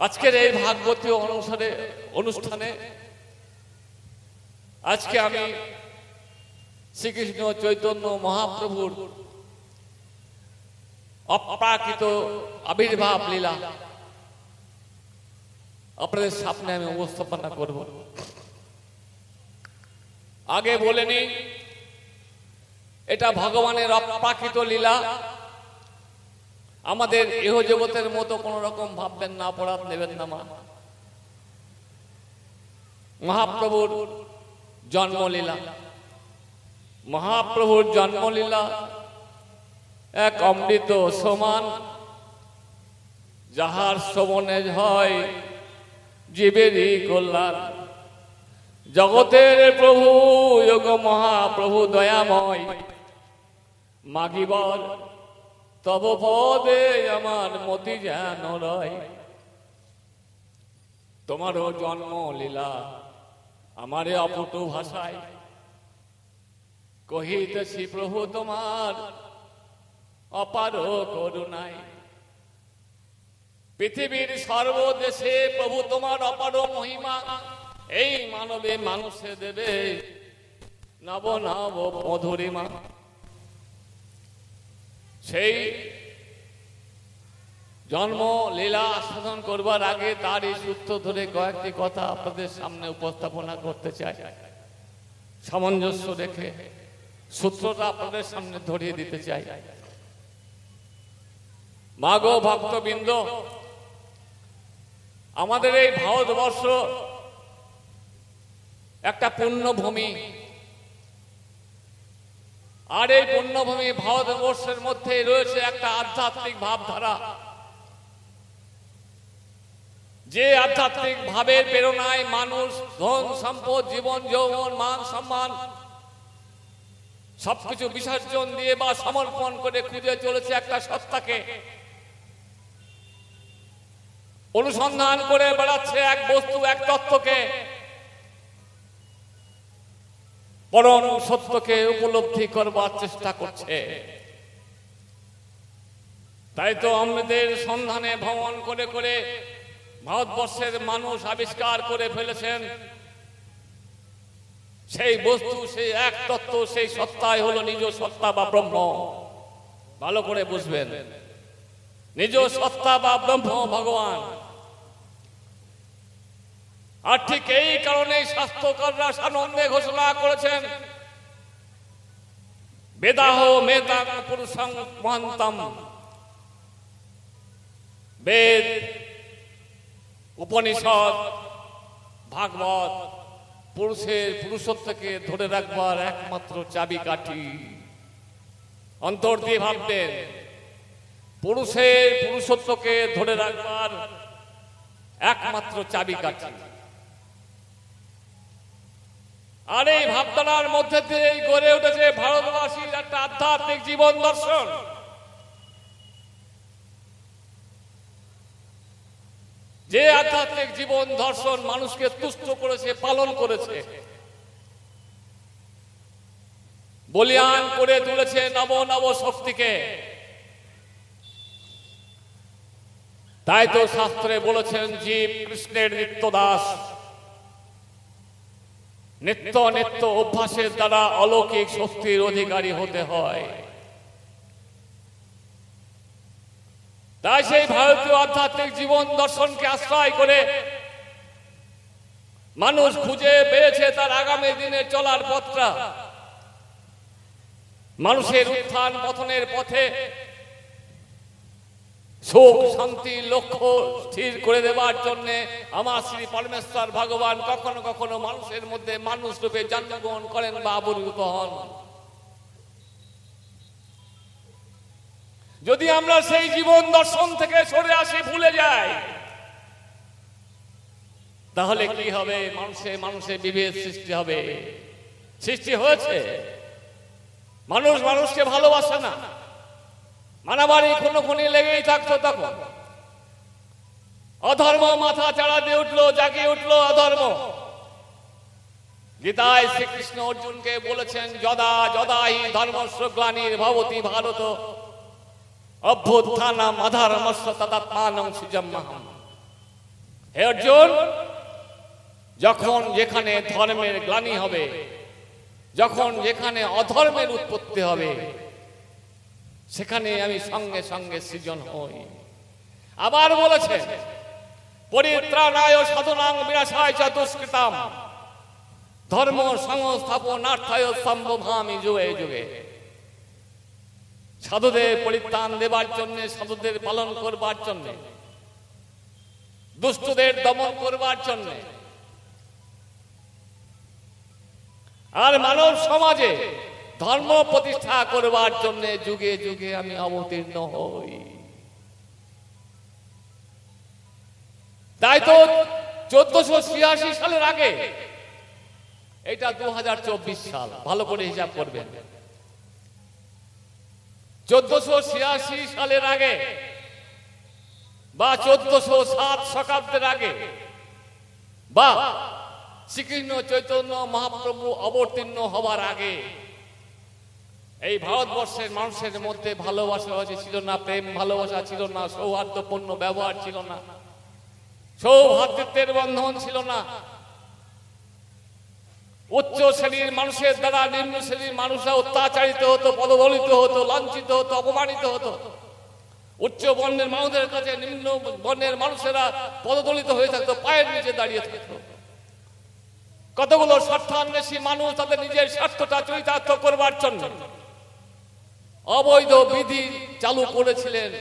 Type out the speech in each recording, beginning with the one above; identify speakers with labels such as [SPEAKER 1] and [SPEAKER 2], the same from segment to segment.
[SPEAKER 1] আজকের এই ভাগবতীয় অনুষ্ঠানে আজকে আমি শ্রীকৃষ্ণ চৈতন্য মহাপ্রভুর অপ্রাকৃত আবির্ভাব লীলা আপনাদের সামনে আমি উপস্থাপনা করব। আগে বলে নিই, এটা ভগবানের অপ্রাকৃত লীলা। আমাদের ইহ জগতের মতো কোন রকম ভাববেন না, অপরাধ নেবেন না। মহাপ্রভুর জন্মলীলা, মহাপ্রভুর জন্মলীলা এক অমৃত সমান, যাহার শ্রবণে হয় জীবেরই কল্যাণ। জগতের প্রভু যোগ মহাপ্রভু দয়াময়, মাগিবর তব পদে আমার মতি যেন রয়। তোমারও জন্ম লীলা আমারে অপটু ভাষায় কহিতেছি প্রভু তোমার অপার করুণায়। পৃথিবীর সর্বদেশে প্রভু তোমার অপার মহিমা, এই মানবে মানুষে দেবে নব নব মধুরিমা। সেই জন্ম লীলা আস্বাদন করবার আগে তারই সূত্র ধরে কয়েকটি কথা আপনাদের সামনে উপস্থাপনা করতে চাই। সামঞ্জস্য রেখে সূত্রটা আপনাদের সামনে ধরিয়ে দিতে চাই। মাগো ভক্তবৃন্দ, আমাদের এই ভারতবর্ষ একটা পুণ্যভূমি, আর এই পুণ্যভূমি ভারতবর্ষের মধ্যে রয়েছে একটা আধ্যাত্মিক ভাবধারা, যে আধ্যাত্মিক ভাবের প্রেরণায় মানুষ ধন সম্পদ জীবন যৌবন মান সম্মান সবকিছু বিসর্জন দিয়ে বা সমর্পণ করে খুঁজে চলেছে একটা সত্তাকে, অনুসন্ধান করে বেড়াচ্ছে এক বস্তু এক তত্ত্বকে, পরম সত্যকে উপলব্ধি করবার চেষ্টা করছে। তাই তো অমৃতের সন্ধানে ভ্রমণ করে করে ভারতবর্ষের মানুষ আবিষ্কার করে ফেলেছেন সেই বস্তু, সেই এক তত্ত্ব, সেই সত্তাই হলো নিজ সত্তা বা ব্রহ্ম। ভালো করে বুঝবেন, নিজ সত্তা বা ব্রহ্ম ভগবান। আর ঠিক এই কারণেই শাস্ত্রকাররা সানন্দে ঘোষণা করেছেন, বেদাহ মেদাং পুরুষং মহান্তম। বেদ, উপনিষদ, ভাগবত পুরুষের পুরুষত্বকে ধরে রাখবার একমাত্র চাবিকাঠি। অন্তর দিয়ে ভাববেন, পুরুষের পুরুষত্বকে ধরে রাখবার একমাত্র চাবিকাঠি। আর এই ভাবনার মধ্যে দিয়ে গড়ে উঠেছে ভারতবাসীর একটা আধ্যাত্মিক জীবন দর্শন। যে আধ্যাত্মিক জীবন দর্শন মানুষকে তুষ্ট করেছে, পালন করেছে, বলিয়ান করে তুলেছে নব নব শক্তিকে। তাই তো শাস্ত্রে বলেছেন, জীব কৃষ্ণের নিত্য দাস, নিত্য নিত্য অভ্যাসের দ্বারা অলৌকিক শক্তির অধিকারী হতে হয়। তাই সেই ভারতীয় আধ্যাত্মিক জীবন দর্শনকে আশ্রয় করে মানুষ খুঁজে পেয়েছে তার আগামী দিনে চলার পথটা। মানুষের উত্থান পতনের পথে সুখ শান্তি লক্ষ্য স্থির করে দেবার জন্য আমার শ্রী পরমেশ্বর ভগবান কখনো কখনো মানুষের মধ্যে মানুষ রূপে জন্মগ্রহণ করেন বা আবির্ভূত হন। যদি আমরা সেই জীবন দর্শন থেকে সরে আসি, ভুলে যাই, তাহলে কি হবে? মানুষে বিভেদ সৃষ্টি হবে, সৃষ্টি হয়েছে। মানুষ মানুষকে ভালোবাসে না, মারামারি খুনোখুনি লেগেই থাকতো। তখন অধর্ম মাথা চাড়া দিয়ে উঠলো, জাগিয়ে উঠলো অধর্ম। গীতায় শ্রীকৃষ্ণ অর্জুনকে বলেছেন, যদা যদা হি ধর্মস্য গ্লানির ভবতি ভারত অভ্যুত্থানম অধর্মস্য তদাত্মানং সৃজম্যহম। হে অর্জুন, যখন যেখানে ধর্মের গ্লানি হবে, যখন যেখানে অধর্মের উৎপত্তি হবে, সেখানে আমি সঙ্গে সঙ্গে সৃজন হই। আবার বলেছে, পরিত্রাণায় সাধনাং বিনাশায় চ দুষ্কৃতাম ধর্ম সংস্থাপনার্থায় সম্ভবামি যুগে যুগে। সাধুদের পরিত্রাণ দেবার জন্য, সাধুদের পালন করবার জন্য, দুষ্টদের দমন করবার জন্য, আর মানব সমাজে ধর্ম প্রতিষ্ঠা করবার জন্য যুগে যুগে আমি অবতীর্ণ হই। তাই তো 1486 সালের আগে, এটা 2024 সাল, ভালো করে হিসাব করবেন, 1486 সালের আগে বা 1407 শতাব্দীর আগে বা শ্রীকৃষ্ণ চৈতন্য মহাপ্রভু অবতীর্ণ হবার আগে এই ভারতবর্ষের মানুষের মধ্যে ভালোবাসা ছিল না, প্রেম ভালোবাসা ছিল না, সৌহার্দ্যপূর্ণ ব্যবহার ছিল না, সৌভ্রাতৃত্বের বন্ধন ছিল না। উচ্চ শ্রেণীর মানুষের দ্বারা নিম্ন শ্রেণীর মানুষরা অত্যাচারিত হতো, পদদলিত হতো, লাঞ্ছিত হতো, অপমানিত হতো। উচ্চ বর্ণের মানুষদের কাছে নিম্ন বর্ণের মানুষেরা পদদলিত হয়ে থাকতো, পায়ের নিচে দাঁড়িয়ে থাকতো। কতগুলো স্বার্থান্বেষী মানুষ তাদের নিজের স্বার্থটা চরিতার্থ করবার জন্য অবৈধ বিধি চালু করেছিলেন,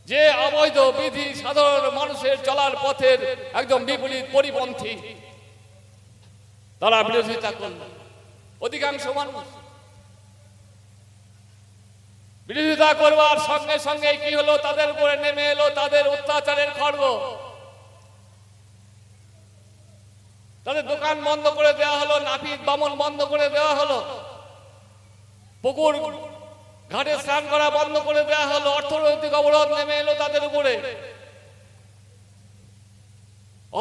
[SPEAKER 1] যে অবৈধ বিধি সাধারণ মানুষের চলার পথের একদম বিপরীত পরিপন্থী। তারা বিরোধিতা করল। অধিকাংশ মানুষ বিরোধিতা করবার সঙ্গে সঙ্গে কি হলো, তাদের উপরে নেমে এলো তাদের অত্যাচারের খড়গ। তাদের দোকান বন্ধ করে দেওয়া হলো, নাপিত বামন বন্ধ করে দেওয়া হলো, পুকুর ঘাটে স্নান করা বন্ধ করে দেওয়া হলো, অর্থনৈতিক অবরোধ নেমে এলো তাদের উপরে।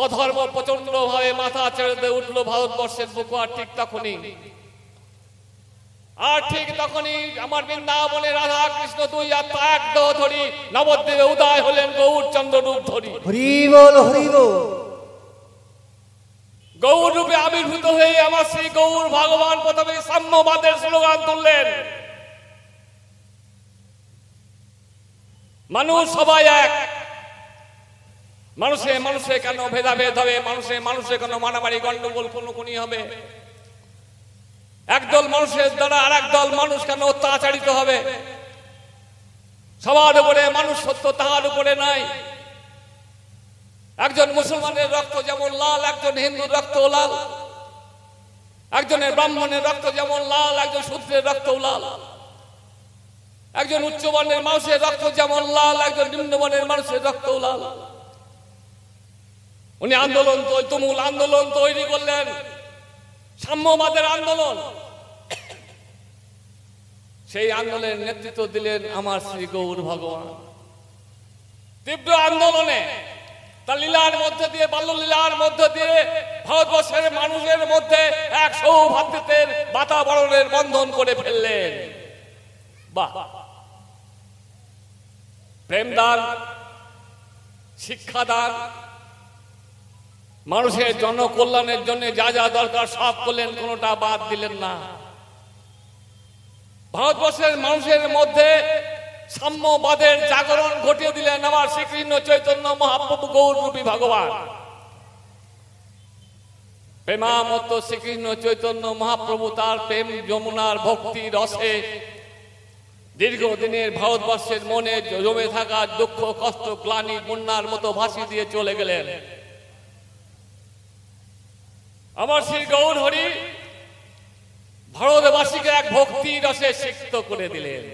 [SPEAKER 1] অধর্ম প্রচন্ড ভাবে মাথা ছেড়ে উঠলো ভারতবর্ষের বুক। আর ঠিক তখনই আমার বৃন্দাবনে রাধা কৃষ্ণ দুই আত্মা এক দেহ ধরি নবদ্বীপে উদয় হলেন গৌরচন্দ্র রূপ ধরি।
[SPEAKER 2] হরি বল হরি বল।
[SPEAKER 1] গৌর রূপে আবির্ভূত হয়ে আমার শ্রী গৌর ভগবান প্রথমে সাম্যবাদের স্লোগান তুললেন। মানুষ সবাই এক, মানুষে মানুষে কেন ভেদাভেদ হবে, মানুষে মানুষে কেন মারামারি গন্ডগোল খুনোখুনি হবে, একদল মানুষের দ্বারা আর একদল মানুষ কেন অত্যাচারিত হবে, সবার উপরে মানুষ সত্য তাহার উপরে নাই। একজন মুসলমানের রক্ত যেমন লাল, একজন হিন্দুর রক্ত লাল, একজনের ব্রাহ্মণের রক্ত যেমন লাল, একজন শূদ্রের রক্ত লাল, একজন উচ্চ বর্ণের মানুষের রক্ত যেমন লাল, একজন নিম্ন বর্ণের মানুষের রক্ত লাল। উনি আন্দোলন, তুমুল আন্দোলন তৈরি করলেন, সাম্যবাদের আন্দোলন। সেই আন্দোলনের নেতৃত্ব দিলেন আমার শ্রী গৌর ভগবান। তীব্র আন্দোলনে তার লীলার মধ্যে দিয়ে, বাল্যলীলার মধ্যে দিয়ে ভারতবর্ষের মানুষের মধ্যে এক সৌভাতৃত্বের বাতাবরণের বন্ধন করে ফেললেন। বাহ! প্রেমদান, শিক্ষাদান, মানুষের জনকল্যাণের জন্য যা যা দরকার সব করলেন, কোনোটা বাদ দিলেন না। ভারতবর্ষের মানুষের মধ্যে সাম্যবাদের জাগরণ ঘটিয়ে দিলেন আমার শ্রীকৃষ্ণ চৈতন্য মহাপ্রভু গৌররূপী ভগবান। প্রেমামত্ত শ্রীকৃষ্ণ চৈতন্য মহাপ্রভু তার প্রেম যমুনার ভক্তি রসে দীর্ঘদিনের ভারতবর্ষের মনে জমে থাকা দুঃখ, কষ্ট, গ্লানি, বন্যার মতো ভাসি দিয়ে চলে গেলেন। আমার শ্রী গৌর হরি ভারতবাসীকে এক ভক্তি রসে সিক্ত করে দিলেন।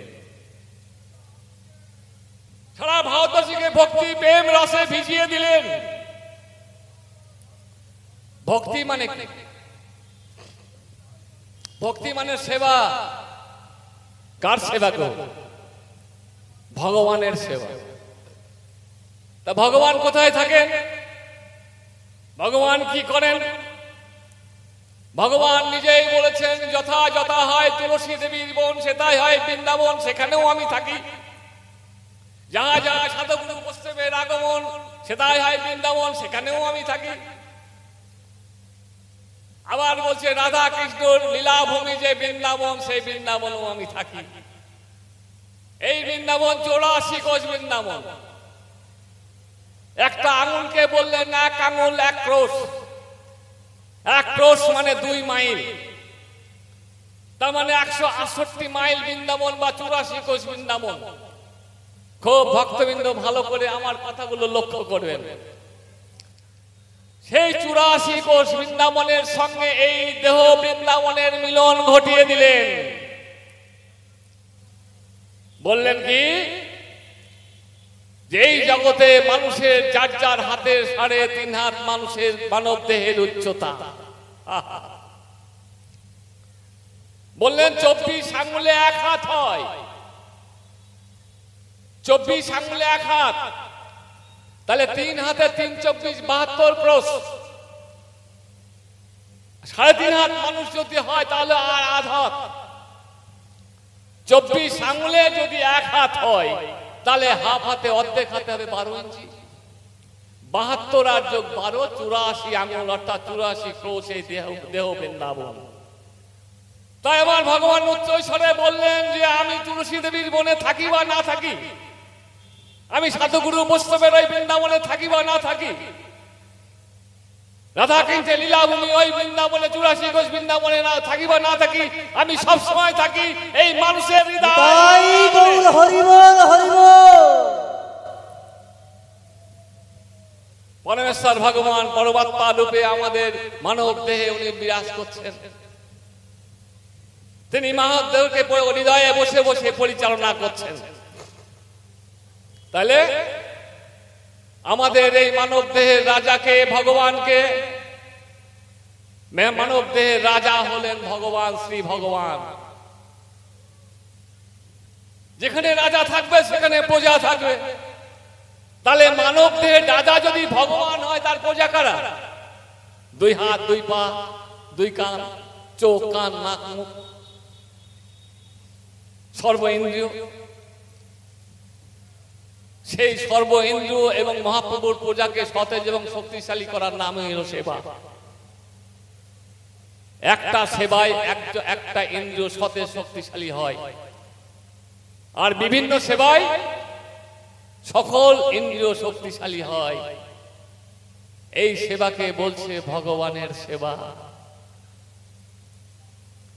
[SPEAKER 1] সারা ভারতবাসীকে ভক্তি প্রেম রসে ভিজিয়ে দিলেন। ভক্তি মানে কি? ভক্তি মানে সেবা। কার সেবা গো? ভগবানের সেবা। তা ভগবান কোথায় থাকেন? ভগবান কি করেন? ভগবান নিজেই বলেছেন, যথা যথা হয় তুলসী দেবীর বন, সেটাই হয় বৃন্দাবন, সেখানেও আমি থাকি। যাহা যাহা সাধুগুরু বৈষ্ণবের আগমন সেটাই হয় বৃন্দাবন, সেখানেও আমি থাকি। আবার বলছে রাধা কৃষ্ণর লীলাভূমি যে বৃন্দাবন, সেই বৃন্দাবনেও আমি থাকি। এই বৃন্দাবন 84 কোষ বৃন্দাবন। একটা আঙুলকে বললেন এক আঙুল 1 ক্রোশ। 1 ক্রোশ মানে 2 মাইল, তার মানে 168 মাইল বৃন্দাবন বা 84 কোষ বৃন্দাবন। খুব ভক্তবৃন্দ ভালো করে আমার কথাগুলো লক্ষ্য করবেন। সেই 84 কোষ বৃন্দাবনের সঙ্গে এই দেহ বৃন্দাবনের মিলন ঘটিয়ে দিলেন। বললেন কি, যে এই জগতে মানুষের যার যার হাতের 3.5 হাত মানুষের মানব দেহের উচ্চতা। বললেন 24 আঙ্গুলে 1 হাত হয়। 24 আঙ্গুলে 1 হাত, তাহলে 3 হাতে 3 24 72 ক্রোশ। 3.5 হাত মানুষ যদি হয় তাহলে আর আধ হাত। 24 আঙ্গুলে যদি 1 হাত হয় তাহলে হাফ হাতে অর্ধেক হাতে হবে 12 ইঞ্চি। 72 আর যোগ 12 84 আঙ্গুল, অর্থাৎ 84 ক্রোশ এই দেহ বৃন্দাবন। তাই আমার ভগবান উচ্চৈঃস্বরে বললেন যে আমি তুলসী দেবীর বনে থাকি বা না থাকি, আমি সাধুগুরু বৈষ্ণবের ওই বৃন্দাবনে থাকি বা না থাকি, রাধা কৃষ্ণের লীলাভূমি ওই বৃন্দাবনে 84 কোষ বৃন্দাবনে না থাকি বা না থাকি, আমি সব সময় থাকি এই মানুষের হৃদয়।
[SPEAKER 2] হরিবল হরিবল।
[SPEAKER 1] পরমেশ্বর ভগবান পরমাত্মা রূপে আমাদের মানব দেহে উনি বিরাজ করছেন। তিনি মানব দেহকে হৃদয়ে বসে বসে পরিচালনা করছেন। তাহলে আমাদের এই মানব দেহের রাজাকে, ভগবানকে, মানব দেহের রাজা হলেন ভগবান শ্রী ভগবান। যেখানে রাজা থাকবে সেখানে প্রজা থাকবে। তাহলে মানব দেহের রাজা যদি ভগবান হয়, তার প্রজা কারা? 2 হাত 2 পা 2 কান, চোখ কান নাক মুখ, সর্ব ইন্দ্রিয়। সেই সর্ব ইন্দ্রিয় এবং মহাপ্রভুর প্রজাকে সতেজ এবং শক্তিশালী করার নামই হলো সেবা। একটা সেবায় একটা ইন্দ্রিয় সতেজ শক্তিশালী হয়, আর বিভিন্ন সেবায় সকল ইন্দ্রিয় শক্তিশালী হয়। এই সেবাকে বলছে ভগবানের সেবা।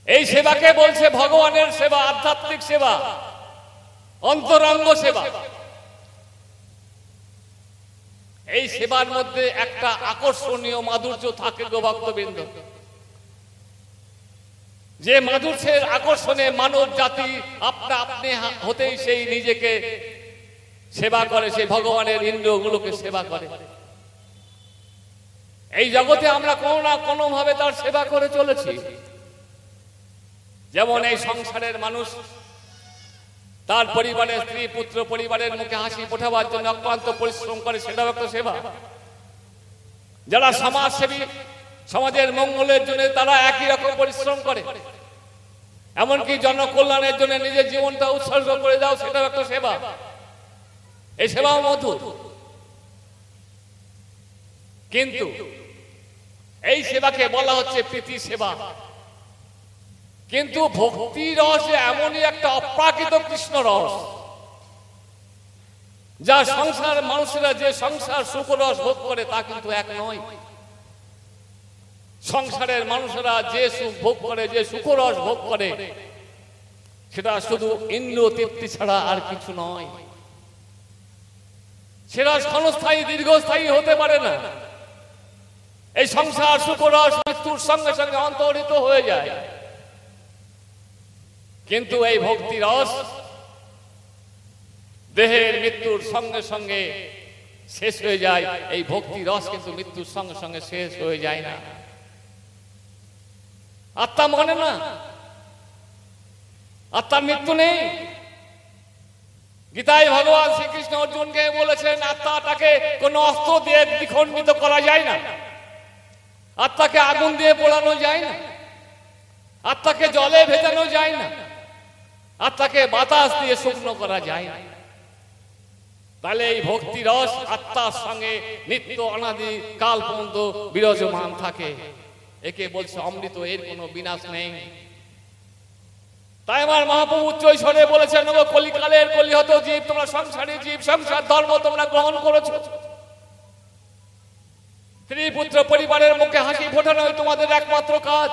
[SPEAKER 1] এই সেবাকে বলছে ভগবানের সেবা, আধ্যাত্মিক সেবা, অন্তরঙ্গ সেবা। এই সেবার মধ্যে একটা আকর্ষণীয় মাধুর্য থাকে গো ভক্তবৃন্দ। যে মাধুর্যের আকর্ষণে মানব জাতি আপনা আপনি হতেই সেই নিজেকে সেবা করে, সেই ভগবানের ইন্দ্রিয়গুলোকে সেবা করে। এই জগতে আমরা কোনো না কোনো ভাবে তার সেবা করে চলেছি। যেমন এই সংসারের মানুষ তার পরিবারের স্ত্রী পুত্র পরিবারের মুখে হাসি ফোটাবার জন্য অক্লান্ত পরিশ্রম করে, সেটাও একটা সেবা। যারা সমাজসেবী, সমাজের মঙ্গলের জন্য তারা একই রকম পরিশ্রম করে। এমনকি জনকল্যাণের জন্য নিজের জীবনটা উৎসর্গ করে দাও, সেটাও একটা সেবা। এই সেবাও মধুর। কিন্তু এই সেবাকে বলা হচ্ছে প্রীতি সেবা। কিন্তু ভক্তি রস এমনই একটা অপ্রাকৃত কৃষ্ণ রস, যা সংসার মানুষেরা যে সংসার সুখ রস ভোগ করে তা কিন্তু এক নয়। সংসারের মানুষেরা যে সুখ ভোগ করে, যে সুখ রস ভোগ করে, সেটা শুধু ইন্দ্রিয় তৃপ্তি ছাড়া আর কিছু নয়। সেটা ক্ষণস্থায়ী দীর্ঘস্থায়ী হতে পারে না। এই সংসার সুখ রস মৃত্যুর সঙ্গে সঙ্গে অন্তর্হিত হয়ে যায়। কিন্তু এই ভক্তি রস দেহের মৃত্যুর সঙ্গে সঙ্গে শেষ হয়ে যায়। এই ভক্তি রস কিন্তু মৃত্যুর সঙ্গে সঙ্গে শেষ হয়ে যায় না। আত্মা মনে না, আত্মার মৃত্যু নেই। গীতায় ভগবান শ্রীকৃষ্ণ অর্জুনকে বলেছেন, আত্মাটাকে কোন অস্ত্র দিয়ে দ্বিখণ্ডিত করা যায় না, আত্মাকে আগুন দিয়ে পোড়ানো যায় না, আত্মাকে জলে ভেজানো যায় না, আত্মাকে বাতাস দিয়ে শুকনো করা যায় না। তাহলে এই ভক্তি রস আত্মার সঙ্গে নিত্য অনাদি কাল পর্যন্ত বিরাজমান থাকে। একে বলছে অমৃত, এর কোনো বিনাশ নেই। তাই আমার মহাপ্রভু উচ্চ স্বরে বলেছেন, কলিকালের কলিহত জীব, তোমরা সংসারী জীব, সংসার ধর্ম তোমরা গ্রহণ করেছ। স্ত্রী পুত্র পরিবারের মুখে হাসি ফোটানো তোমাদের একমাত্র কাজ।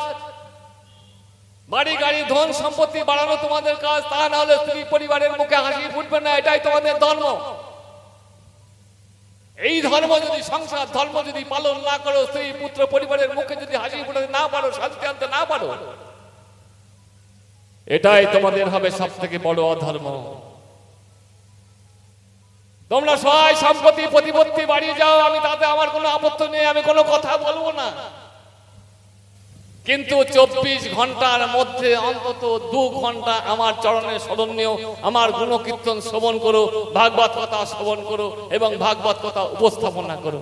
[SPEAKER 1] বাড়ি গাড়ি ধন সম্পত্তি বাড়ানো তোমাদের কাজ, তা না হলে স্ত্রী পরিবারের মুখে হাসি ফুটবে না। এটাই তোমাদের ধর্ম। এই ধর্ম যদি, সংসার ধর্ম যদি পালন না করো, স্ত্রী পুত্র পরিবারের মুখে যদি হাসি ফোটাতে না পারো, শান্তি আনতে না পারো, এটাই তোমাদের হবে সব থেকে বড় অধর্ম। তোমরা সহায় সম্পত্তি প্রতিপত্তি বাড়িয়ে যাও, আমি তাতে আমার কোনো আপত্তি নেই, আমি কোনো কথা বলবো না। কিন্তু 24 ঘন্টার মধ্যে অন্তত 2 ঘন্টা আমার চরণে স্মরণীয় আমার গুণকীর্তন শ্রবণ করো, ভাগবত কথা শ্রবণ করো এবং ভাগবত কথা উপস্থাপনা করো।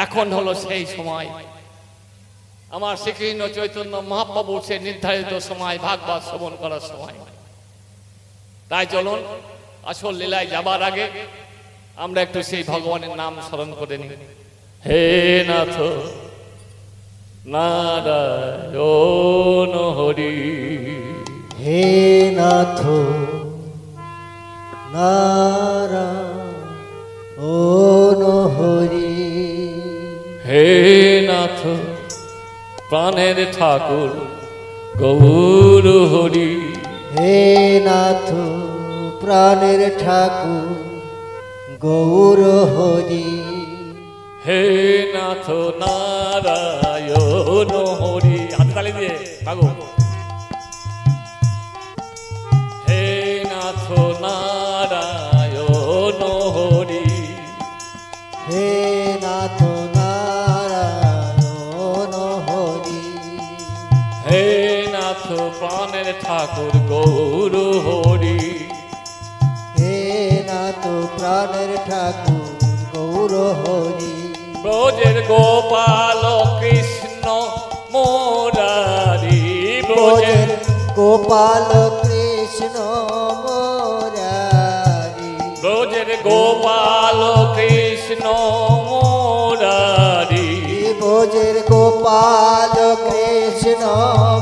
[SPEAKER 1] এখন হলো সেই সময়, আমার শ্রীকৃষ্ণ চৈতন্য মহাপ্রভুর সে নির্ধারিত সময়, ভাগবত শ্রবণ করার সময়। তাই চলুন আসল লীলায় যাবার আগে আমরা একটু সেই ভগবানের নাম স্মরণ করে নিই। হে নাথ নারায়ণ হরি,
[SPEAKER 2] হে নাথ নারায়ণ হরি,
[SPEAKER 1] হে নাথ প্রাণের ঠাকুর গৌর হরি,
[SPEAKER 2] হে নাথ প্রাণের ঠাকুর গৌর হরি,
[SPEAKER 1] হে নাথ নারায়ণ হরি। হাতে তালি দিয়ে কাগো। হে নাথ নারায়ণ হরি,
[SPEAKER 2] হে নাথ নারায়ণ হরি,
[SPEAKER 1] হে নাথ প্রাণের ঠাকুর গৌর হরি,
[SPEAKER 2] হে নাথ প্রাণের ঠাকুর গৌর হরি,
[SPEAKER 1] ব্রজের গোপাল কৃষ্ণ মুরারি, ব্রজের
[SPEAKER 2] গোপাল কৃষ্ণ মুরারি,
[SPEAKER 1] ব্রজের গোপাল কৃষ্ণ মুরারি,
[SPEAKER 2] ব্রজের গোপাল কৃষ্ণ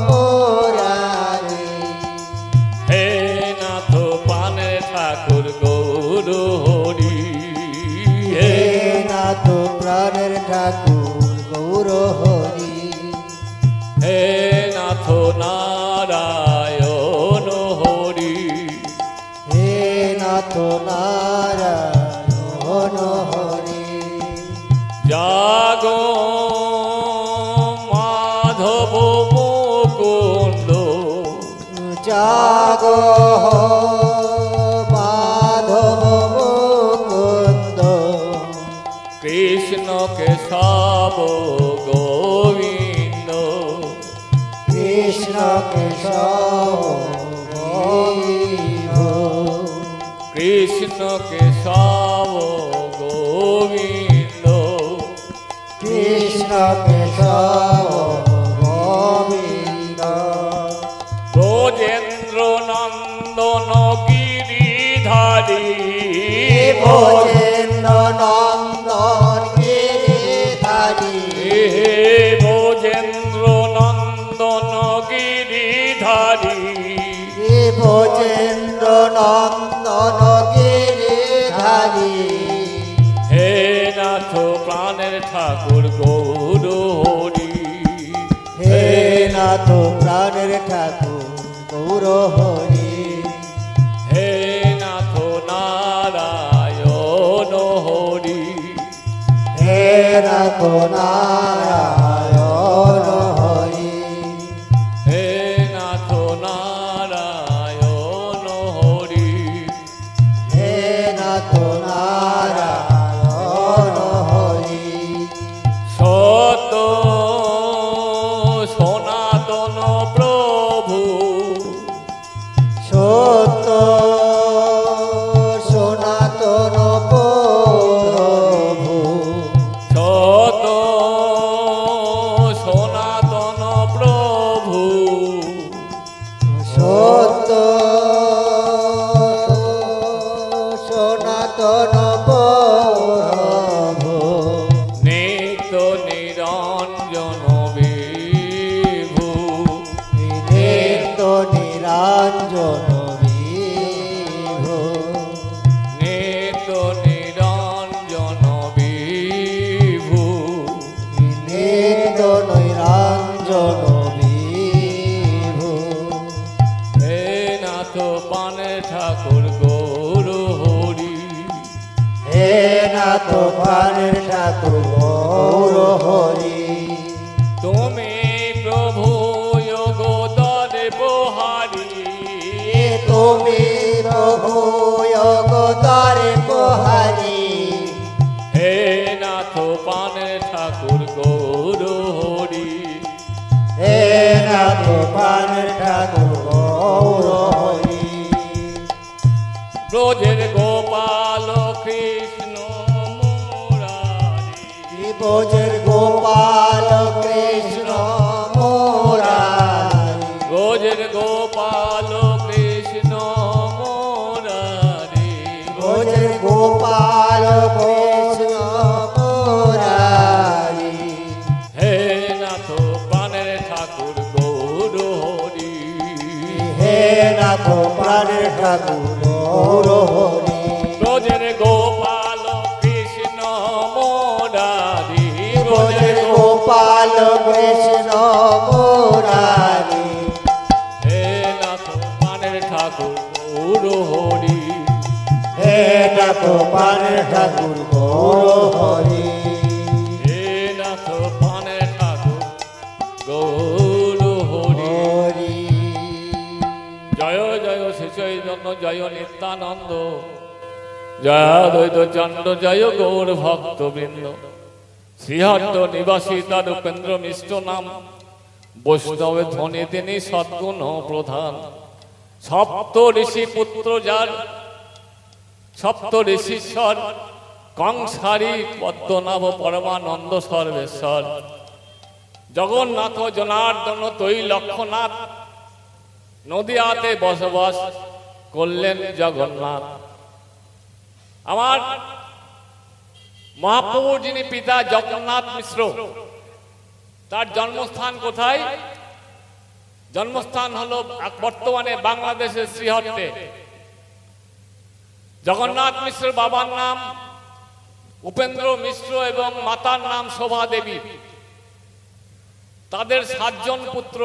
[SPEAKER 2] মুরারি,
[SPEAKER 1] হে নাথ প্রাণের ঠাকুর গৌর হরি,
[SPEAKER 2] হে নাথ প্রাণের ঠাকুর গৌর হরি,
[SPEAKER 1] হে নাথ নারায়ণ হরি,
[SPEAKER 2] হে নাথ নারায়ণ হরি,
[SPEAKER 1] জাগো মাধব মুকুন্দ,
[SPEAKER 2] জাগো মাধব মুকুন্দ,
[SPEAKER 1] কৃষ্ণ কেশব গোবিন্দ,
[SPEAKER 2] কৃষ্ণ কেশব গোবিন্দ,
[SPEAKER 1] কৃষ্ণ কেশব গোবিন্দ,
[SPEAKER 2] কৃষ্ণ কেশব গোবিন্দ,
[SPEAKER 1] ব্রজেন্দ্র নন্দন গিরিধারী,
[SPEAKER 2] ভোজেন্দ্র নন্দন গিরিধারী,
[SPEAKER 1] হে ব্রজেন্দ্র নন্দন গিরিধারী,
[SPEAKER 2] ভোজেন্দ্র নন্দন গিরিধারী,
[SPEAKER 1] হে নাথ প্রাণের ঠাকুর গৌর হরি,
[SPEAKER 2] হে নাথ প্রাণের ঠাকুর গৌর হরি,
[SPEAKER 1] হে নাথ নারায়ণ হরি,
[SPEAKER 2] হে নাথ নারায়ণ হরি,
[SPEAKER 1] হে নাথ নারায়ণ হরি,
[SPEAKER 2] হে নাথ নারায়ণ হরি,
[SPEAKER 1] সত সনাতন প্রভু,
[SPEAKER 2] সত্য সনাতন প্রভু,
[SPEAKER 1] সত
[SPEAKER 2] হে নাথ প্রাণের ঠাকুর গৌর হরি।
[SPEAKER 1] তুমি প্রভু যোগদারে বহারি,
[SPEAKER 2] তুমি প্রভু যোগদারে বহারি।
[SPEAKER 1] হে নাথ প্রাণের ঠাকুর গৌর হরি,
[SPEAKER 2] হে নাথ প্রাণের ঠাকুর গৌর হরি।
[SPEAKER 1] ব্রজের গোপাল কৃষ্ণ মুরারি,
[SPEAKER 2] ব্রজের গোপাল কৃষ্ণ মুরারি।
[SPEAKER 1] ব্রজের গোপাল কৃষ্ণ মুরারি,
[SPEAKER 2] ব্রজের গোপাল কৃষ্ণ মুরারি।
[SPEAKER 1] হে নাথ প্রাণের ঠাকুর গৌর হরি,
[SPEAKER 2] হে নাথ প্রাণের ঠাকুর গৌর হরি।
[SPEAKER 1] ব্রজের গোপাল কৃষ্ণ মুরারি,
[SPEAKER 2] ব্রজের গোপাল কৃষ্ণ মুরারি।
[SPEAKER 1] হে নাথ প্রাণের ঠাকুর গৌর হরি,
[SPEAKER 2] হে নাথ প্রাণের ঠাকুর গৌর হরি।
[SPEAKER 1] হে নাথ প্রাণের ঠাকুর গৌর হরি।
[SPEAKER 2] হরি।
[SPEAKER 1] জয় জয় শ্রী চৈতন্য জয় নিত্যানন্দ, জয় দ্বৈত চন্দ্র জয় গৌর ভক্তবৃন্দ। শ্রীহট্ট নিবাসী তার উপেন্দ্র মিষ্ট নাম, বৈষ্ণবে ধ্বনি তিনি সদ্গুণ প্রধান। সপ্ত ঋষি পুত্র যার, সপ্ত ঋষীশ্বর, কংসারী পদ্মনাভ পরমানন্দ সর্বেশ্বর। জগন্নাথ জনার্দন তৈলক্ষ্যনাথ, নদিয়াতে বসবাস করলেন জগন্নাথ। আমার মহাপ্রভুর যিনি পিতা জগন্নাথ মিশ্র, তার জন্মস্থান কোথায়? জন্মস্থান হলো বর্তমানে বাংলাদেশের শ্রীহট্টে। জগন্নাথ মিশ্র বাবার নাম উপেন্দ্র মিশ্র এবং মাতার নাম শোভা দেবী। তাদের 7 জন পুত্র,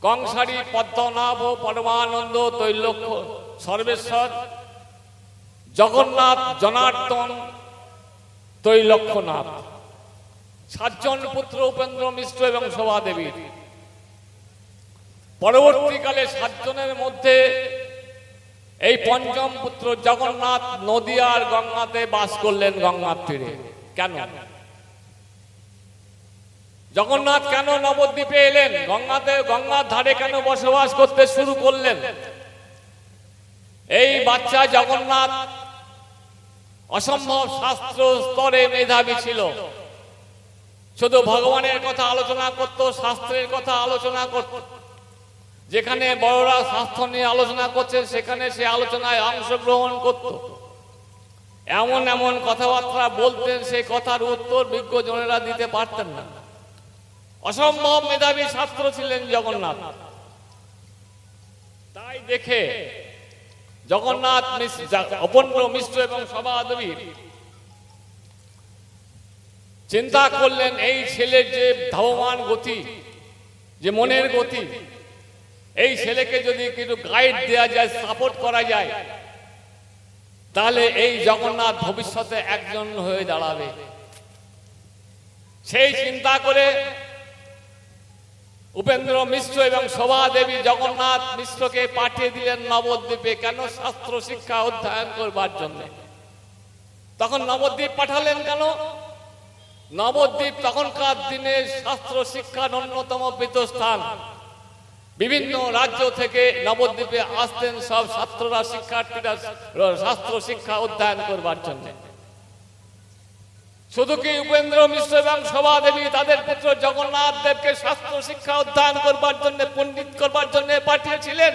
[SPEAKER 1] কংসারী পদ্মনাভ পরমানন্দ তৈলক্ষ্য সর্বেশ্বর, জগন্নাথ জনার্দন তৈলক্ষ্যনাথ। 7 জন পুত্র উপেন্দ্র মিশ্র এবং শোভা দেবী। পরবর্তীকালে 7 জনের মধ্যে এই পঞ্চম পুত্র জগন্নাথ নদিয়ার গঙ্গাতে বাস করলেন, গঙ্গার তীরে। কেন জগন্নাথ কেন নবদ্বীপে এলেন? গঙ্গার ধারে কেন বসবাস করতে শুরু করলেন? এই বাচ্চা জগন্নাথ অসম্ভব শাস্ত্র স্তরে মেধাবী ছিল। শুধু ভগবানের কথা আলোচনা করত, শাস্ত্রের কথা আলোচনা করত। যেখানে বড়রা শাস্ত্র নিয়ে আলোচনা করছে সেখানে সে আলোচনায় অংশগ্রহণ করত। এমন এমন কথাবার্তা বলতেন, সেই কথার উত্তর বিজ্ঞজনেরা দিতে পারতেন না। অসম্ভব মেধাবী ছাত্র ছিলেন জগন্নাথ। তাই দেখে জগন্নাথ উপেন্দ্র মিশ্র এবং শোভা দেবী চিন্তা করলেন, এই ছেলের যে ধাবমান গতি, যে মনের গতি, এই ছেলেকে যদি কিছু গাইড দেওয়া যায়, সাপোর্ট করা যায়, তাহলে এই জগন্নাথ ভবিষ্যতে একজন হয়ে দাঁড়াবে। সেই চিন্তা করে উপেন্দ্র মিশ্র এবং শোভা দেবী জগন্নাথ মিশ্রকে পাঠিয়ে দিলেন নবদ্বীপে। কেন? শাস্ত্র শিক্ষা অধ্যয়ন করবার জন্য। তখন নবদ্বীপ পাঠালেন কেন? নবদ্বীপ তখনকার দিনে শাস্ত্র শিক্ষার অন্যতম পীঠস্থান। বিভিন্ন রাজ্য থেকে নবদ্বীপে আসতেন সব ছাত্ররা, শিক্ষার্থীরা শাস্ত্র শিক্ষা অধ্যয়ন করবার জন্য। শুধু কি উপেন্দ্র মিশ্র এবং শোভা দেবী তাদের পুত্র জগন্নাথ দেবকে শাস্ত্র শিক্ষা অধ্যয়ন করবার জন্য, পণ্ডিত করবার জন্য পাঠিয়েছিলেন?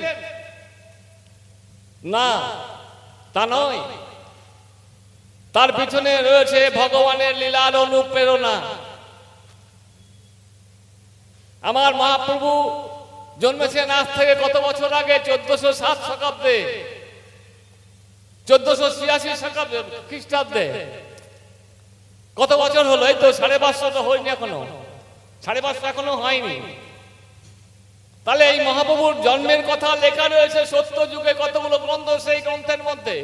[SPEAKER 1] না, তা নয়। তার পিছনে রয়েছে ভগবানের লীলার অনুপ্রেরণা। আমার মহাপ্রভু জন্মেছেন আজ থেকে কত বছর আগে? 1407 শতাব্দে, 1486 শতাব্দে খ্রিস্টাব্দে। কত বছর হলো? এই তো 550 তো হয়নি এখনো, 550 এখনো হয়নি। তাহলে এই মহাপ্রভুর জন্মের কথা লেখা রয়েছে সত্য যুগে কতগুলো গ্রন্থ, সেই গ্রন্থের মধ্যে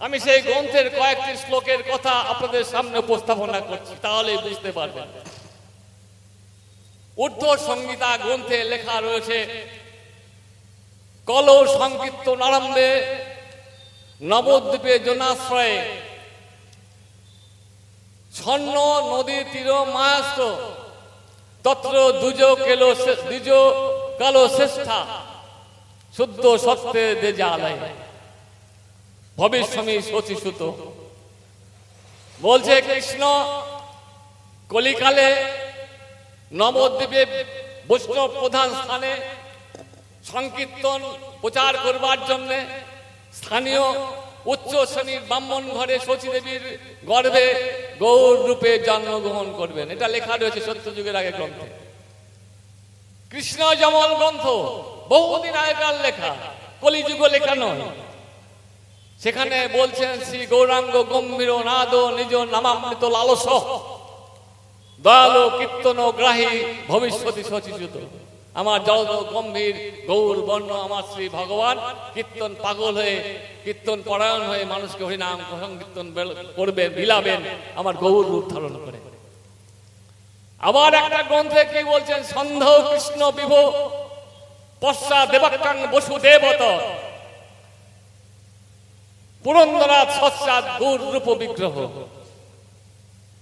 [SPEAKER 1] আমি সেই গ্রন্থের কয়েকটি শ্লোকের কথা আপনাদের সামনে উপস্থাপনা করছি, তাহলেই বুঝতে পারবেন। ঊর্ধ্ব সংহিতা গ্রন্থে লেখা রয়েছে, কল সংকীর্তন আরম্ভে নবদ্বীপে জনাশ্রয়ে স্বর্ণ নদী তীর মায়াস্ত তত্র দুজ কালো শ্রেষ্ঠা শুদ্ধ সত্যে দে জালায় ভবিষ্যমি শচীসুত। বলছে কৃষ্ণ কলিকালে নবদ্বীপে বৈষ্ণব প্রধান স্থানে সংকীর্তন প্রচার করবার জন্য স্থানীয় উচ্চ শ্রেণীর ব্রাহ্মণ ঘরে শচীদেবীর গর্ভে গৌর রূপে জন্মগ্রহণ করবেন। এটা লেখা রয়েছে সত্যযুগের আগে গ্রন্থে, কৃষ্ণ যমল গ্রন্থ, বহুদিন আগেকার লেখা, কলিযুগ লেখা নয়। সেখানে বলছেন শ্রী গৌরাঙ্গ গম্ভীর নাদ নিজ নামামৃত লালস দয়ালু কীর্তন গ্রাহী ভবিষ্যতি শচীসুত। আমার জলদ গম্ভীর গৌর বর্ণ আমার শ্রী ভগবান কীর্তন পাগল হয়ে, কীর্তন পরায়ণ হয়ে মানুষকে হরিনাম সংকীর্তন করবেন, বিলাবেন আমার গৌর রূপ ধারণ করে। আবার একটা গ্রন্থে কি বলছেন, সন্ধ কৃষ্ণ বিভ পশ্চাৎ দেবাক্কাং বসুদেবত পুরন্দরাত সচ্চাৎ গৌর রূপ বিগ্রহ।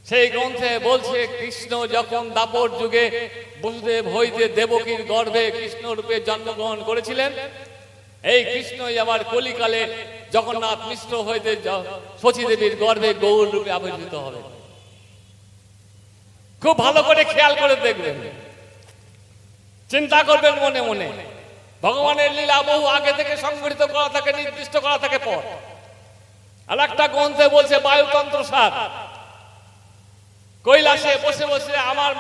[SPEAKER 1] সেই গ্রন্থে বলছে কৃষ্ণ যখন দাপর যুগে বসুদেব হইতে দেবকীর গর্ভে কৃষ্ণ রূপে জন্মগ্রহণ করেছিলেন, এই কৃষ্ণই আবার কলিকালে জগন্নাথ মিশ্র হইতে শচীদেবীর গর্ভে গৌর রূপে আবির্ভূত হবে। খুব ভালো করে খেয়াল করে দেখবেন, চিন্তা করবেন মনে মনে। ভগবানের লীলা বহু আগে থেকে সংগঠিত করা থাকে, নির্দিষ্ট করা থাকে পর। আর একটা গ্রন্থে বলছে বায়ুতন্ত্র সার, কৈলাসে বসে বসে আমার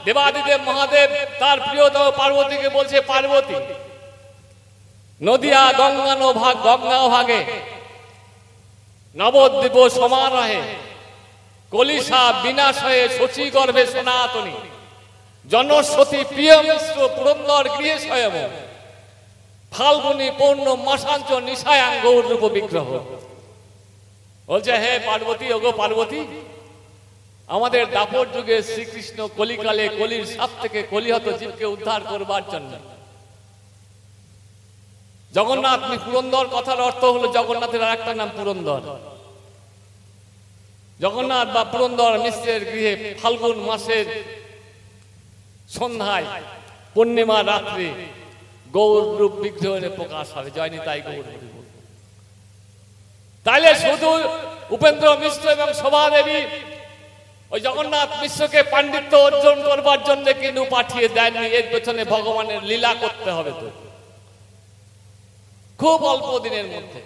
[SPEAKER 1] দেবাদিদেব মহাদেব তার প্রিয়তম পার্বতীকে বলছে, পার্বতী নদিয়া গঙ্গা ভাগে নবদ্বীপ সমারোহে কলিসা বিনাশ হয়ে শচী গর্ভে সনাতনী জনসতী প্রিয় মিশ্র পুরন্দর গৃহে স্বয়ং ফাল্গুনী পূর্ণ মাসাঞ্চ নিশায়াং গৌর রূপ বিগ্রহ। বলছে, হে পার্বতী, ওগো পার্বতী, আমাদের দাপর যুগে শ্রীকৃষ্ণ কলিকালে কলির সাপ থেকে কলিহত জীবকে উদ্ধার করবার জন্য জগন্নাথ পুরন্দর, কথার অর্থ হলো জগন্নাথের আরেকটা নাম পুরন্দর। জগন্নাথ বা পুরন্দর মিশ্রের গৃহে ফাল্গুন মাসের সন্ধ্যায় পূর্ণিমা রাত্রি গৌর রূপ বিগ্রহের প্রকাশ হবে। জয়নি তাই গৌর। তাইলে শুধু উপেন্দ্র মিশ্র এবং শোভা দেবী ওই জগন্নাথ মিশ্রকে পাণ্ডিত্য অর্জন করবার জন্য কিন্তু পাঠিয়ে দেননি, এর পেছনে ভগবানের লীলা করতে হবে। তো খুব অল্প দিনের মধ্যে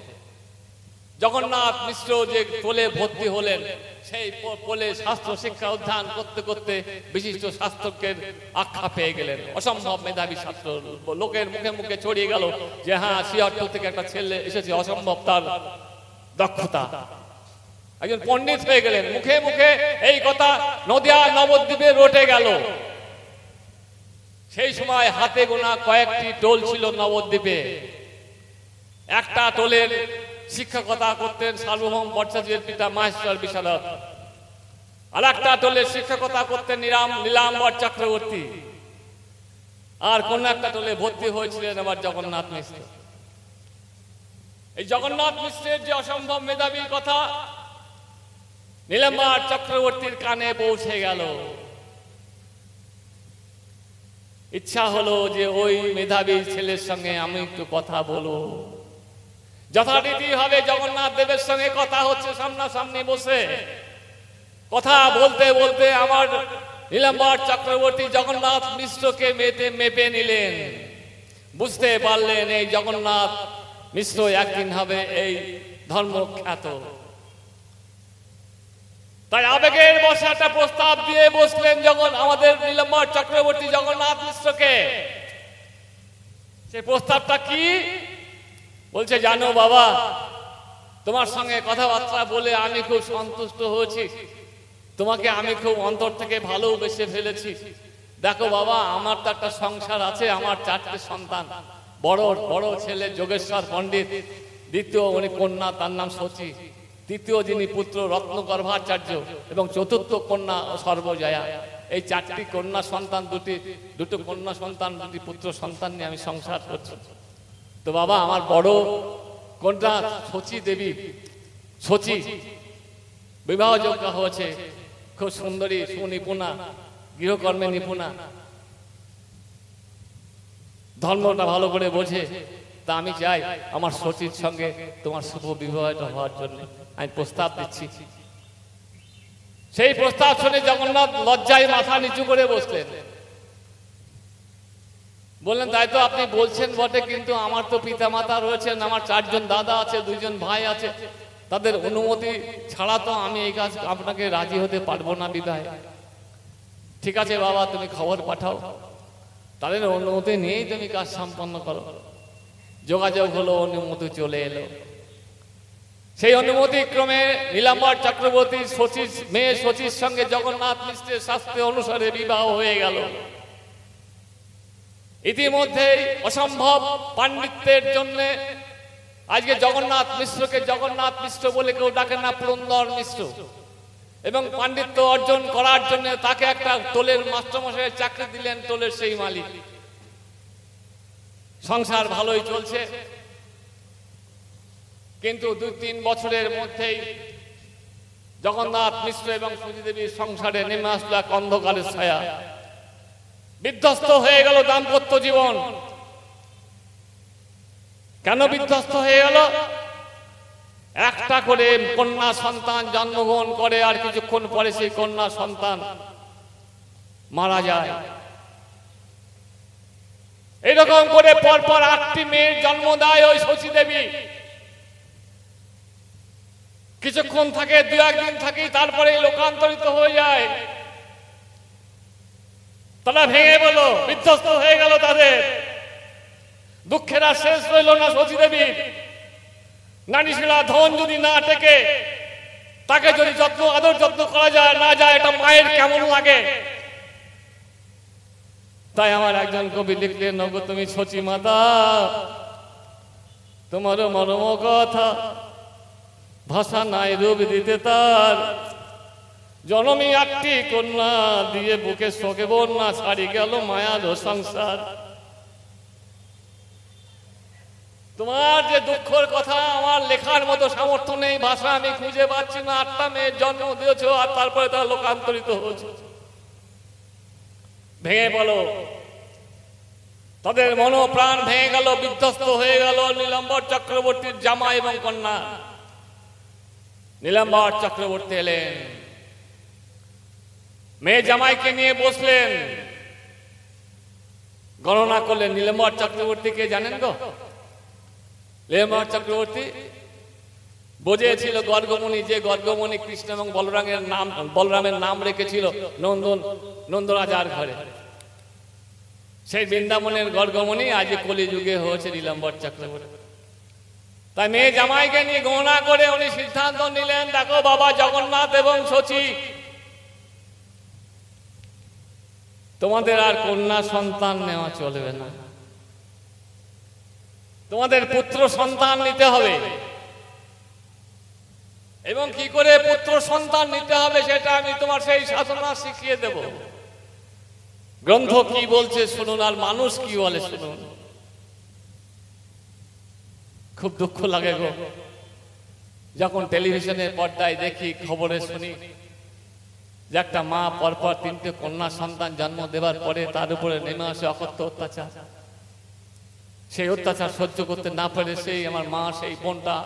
[SPEAKER 1] জগন্নাথ মিশ্র যে কোলে ভর্তি হলেন, সেই কোলে শাস্ত্র শিক্ষা অধ্যয়ন করতে করতে বিশিষ্ট শাস্ত্রজ্ঞের আখ্যা পেয়ে গেলেন। অসম্ভব মেধাবী ছাত্র, লোকের মুখে মুখে ছড়িয়ে গেল যে হ্যাঁ, সিয়াট্টল থেকে একটা ছেলে এসেছে, অসম্ভব তার দক্ষতা। একজন পণ্ডিত হয়ে গেলেন, মুখে মুখে এই কথা নদিয়া নবদ্বীপে রটে গেল। সেই সময় হাতে গোনা কয়েকটি টোল ছিল নবদ্বীপে। একটা টোলের শিক্ষকতা করতেন সার্বভৌম ভট্টাচার্যের পিতা মাহেশ্বর বিশারদ, আর একটা টোলের শিক্ষকতা করতেন নীলাম্বর চক্রবর্তী, আর কোন একটা টোলে ভর্তি হয়েছিলেন আবার জগন্নাথ মিশ্র। এই জগন্নাথ মিশ্রের যে অসম্ভব মেধাবীর কথা নীলাম্বর চক্রবর্তীর কানে পৌঁছে গেল। ইচ্ছা হলো যে ওই মেধাবী ছেলের সঙ্গে আমি একটু কথা বলবো। যথারীতি ভাবে জগন্নাথ দেবের সঙ্গে কথা হচ্ছে সামনাসামনি বসে। কথা বলতে বলতে আমার নীলাম্বর চক্রবর্তী জগন্নাথ মিশ্রকে মেপে নিলেন। বুঝতে পারলেন এই জগন্নাথ মিশ্র একদিন হবে এই ধর্মখ্যাত। তাই আবেগের বসে একটা প্রস্তাব দিয়ে বসলেন যখন আমাদের নীলাম্বর চক্রবর্তী জগন্নাথ মিশ্রকে। সেই প্রস্তাবটা কি? বলছে, জানো বাবা, তোমার সঙ্গে কথাবার্তা বলে আমি খুব সন্তুষ্ট হয়েছি, তোমাকে আমি খুব অন্তর থেকে ভালোবেসে ফেলেছি। দেখো বাবা, আমার তো একটা সংসার আছে, আমার 4টে সন্তান। বড় ছেলে যোগেশ্বর পণ্ডিত, দ্বিতীয় উনি কন্যা, তার নাম শচী। তৃতীয় যিনি পুত্র রত্নগর্ভাচার্য এবং চতুর্থ কন্যা সর্বজয়া। এই চারটি কন্যা সন্তান, দুটো কন্যা সন্তান, দুটি পুত্র সন্তান নিয়ে আমি সংসার করছি। তো বাবা, আমার বড় কন্যা শচী দেবী, শচী বিবাহযোগ্য হয়েছে, খুব সুন্দরী, সুনিপুণা, গৃহকর্মে নিপুণা, ধর্মটা ভালো করে বোঝে। তা আমি চাই আমার শচীর সঙ্গে তোমার শুভ বিবাহটা হওয়ার জন্য আমি প্রস্তাব দিচ্ছি। সেই প্রস্তাব শুনে জগন্নাথ লজ্জায় মাথা নিচু করে বসলেন। বললেন, তাই তো আপনি বলছেন বটে, কিন্তু আমার তো পিতা মাতা রয়েছেন, আমার 4 জন দাদা আছে, 2 জন ভাই আছে, তাদের অনুমতি ছাড়া তো আমি এই কাজ আপনাকে রাজি হতে পারবো না বিবাহে। ঠিক আছে বাবা, তুমি খবর পাঠাও, তাদের অনুমতি নিয়েই তুমি কাজ সম্পন্ন করো। যোগাযোগ হলো, অনুমতি চলে এলো। সেই অনুমতি ক্রমে নীলাম্বর চক্রবর্তী শচীর মেয়ে শচীর সঙ্গে জগন্নাথ মিশ্রের শাস্ত্র অনুসারে বিবাহ হয়ে গেল। ইতিমধ্যেই অসম্ভব পাণ্ডিত্যের জন্য আজকে জগন্নাথ মিশ্রকে জগন্নাথ মিশ্র বলে কেউ ডাকে না, পুরন্দর মিশ্র। এবং পাণ্ডিত্য অর্জন করার জন্য তাকে একটা টোলের মাস্টারমশাইয়ের চাকরি দিলেন, টোলের সেই মালিক। সংসার ভালোই চলছে, কিন্তু 2-3 বছরের মধ্যেই জগন্নাথ মিশ্র এবং শচী দেবীর সংসারে নেমে আসলো এক অন্ধকারের ছায়া। বিধ্বস্ত হয়ে গেল দাম্পত্য জীবন। কেন বিধ্বস্ত হয়ে গেল? একটা করে কন্যা সন্তান জন্মগ্রহণ করে, আর কিছুক্ষণ পরে সেই কন্যা সন্তান মারা যায়। এইরকম করে পরপর 8টি মেয়ের জন্ম দেয় ওই শচী দেবী। কিছুক্ষণ থাকে, 2-1 দিন থাকি, তারপরে লোকান্তরিত হয়ে যায়। তারা ভেঙে গেল, বিধ্বস্ত হয়ে গেল। তাদের দুঃখের আর শেষ রইল না শচী দেবীর। নারীশিলা ধন যদি না টেকে, তাকে যদি আদর যত্ন করা যায় না যায়, এটা মায়ের কেমন লাগে। তাই আমার একজন কবি লিখলেন, ওগো তুমি শচী মাতা, তোমারও মরম কথা ভাষা নাই রূপ দিতে তার। জননী 8টি কন্যা দিয়ে বুকে শোকে বন্যা, ছাড়ি গেল মায়ার সংসার। তোমার যে দুঃখের কথা আমার লেখার মতো সামর্থ্য নেই, ভাষা আমি খুঁজে পাচ্ছি না। 8টা মেয়ের জন্ম দিয়েছ, আর তারপরে তারা লোকান্তরিত হয়েছে। ভেঙে বলো, তাদের মনোপ্রাণ ভেঙে গেল, বিধ্বস্ত হয়ে গেল। নীলাম্বর চক্রবর্তীর জামাই এবং কন্যা। নীলাম্বর চক্রবর্তী এলেন, মেয়ে জামাইকে নিয়ে বসলেন, গণনা করলেন। নীলাম্বর চক্রবর্তীকে জানেন তো? নীলাম্বর চক্রবর্তী বোঝেছিল গর্গমণি, যে গর্গমণি কৃষ্ণ এবং বলরামের নাম রেখেছিল নন্দরাজার ঘরে। সেই বৃন্দাবনের গর্গমণি আজ কলিযুগে হয়েছে নীলাম্বর চক্রবর্তী। তাই মেয়ে জামাইকে নিয়ে গণনা করে উনি সিদ্ধান্ত নিলেন, দেখো বাবা জগন্নাথ এবং শচী, তোমাদের আর কন্যা সন্তান নেওয়া চলবে না, তোমাদের পুত্র সন্তান নিতে হবে। এবং কি করে পুত্র সন্তান নিতে হবে সেটা আমি তোমার সেই সাধনা শিখিয়ে দেব। গ্রন্থ কি বলছে শুনুন, আর মানুষ কি বলে শুনুন। খুব দুঃখ লাগে গো, যখন টেলিভিশনের পর্দায় দেখি, খবরে শুনি যে একটা মা পরপর 3টে কন্যা সন্তান জন্ম দেওয়ার পরে তার উপরে নেমে আসে অকথ্য অত্যাচার। সেই অত্যাচার সহ্য করতে না পারে সেই আমার মা, সেই বোনটা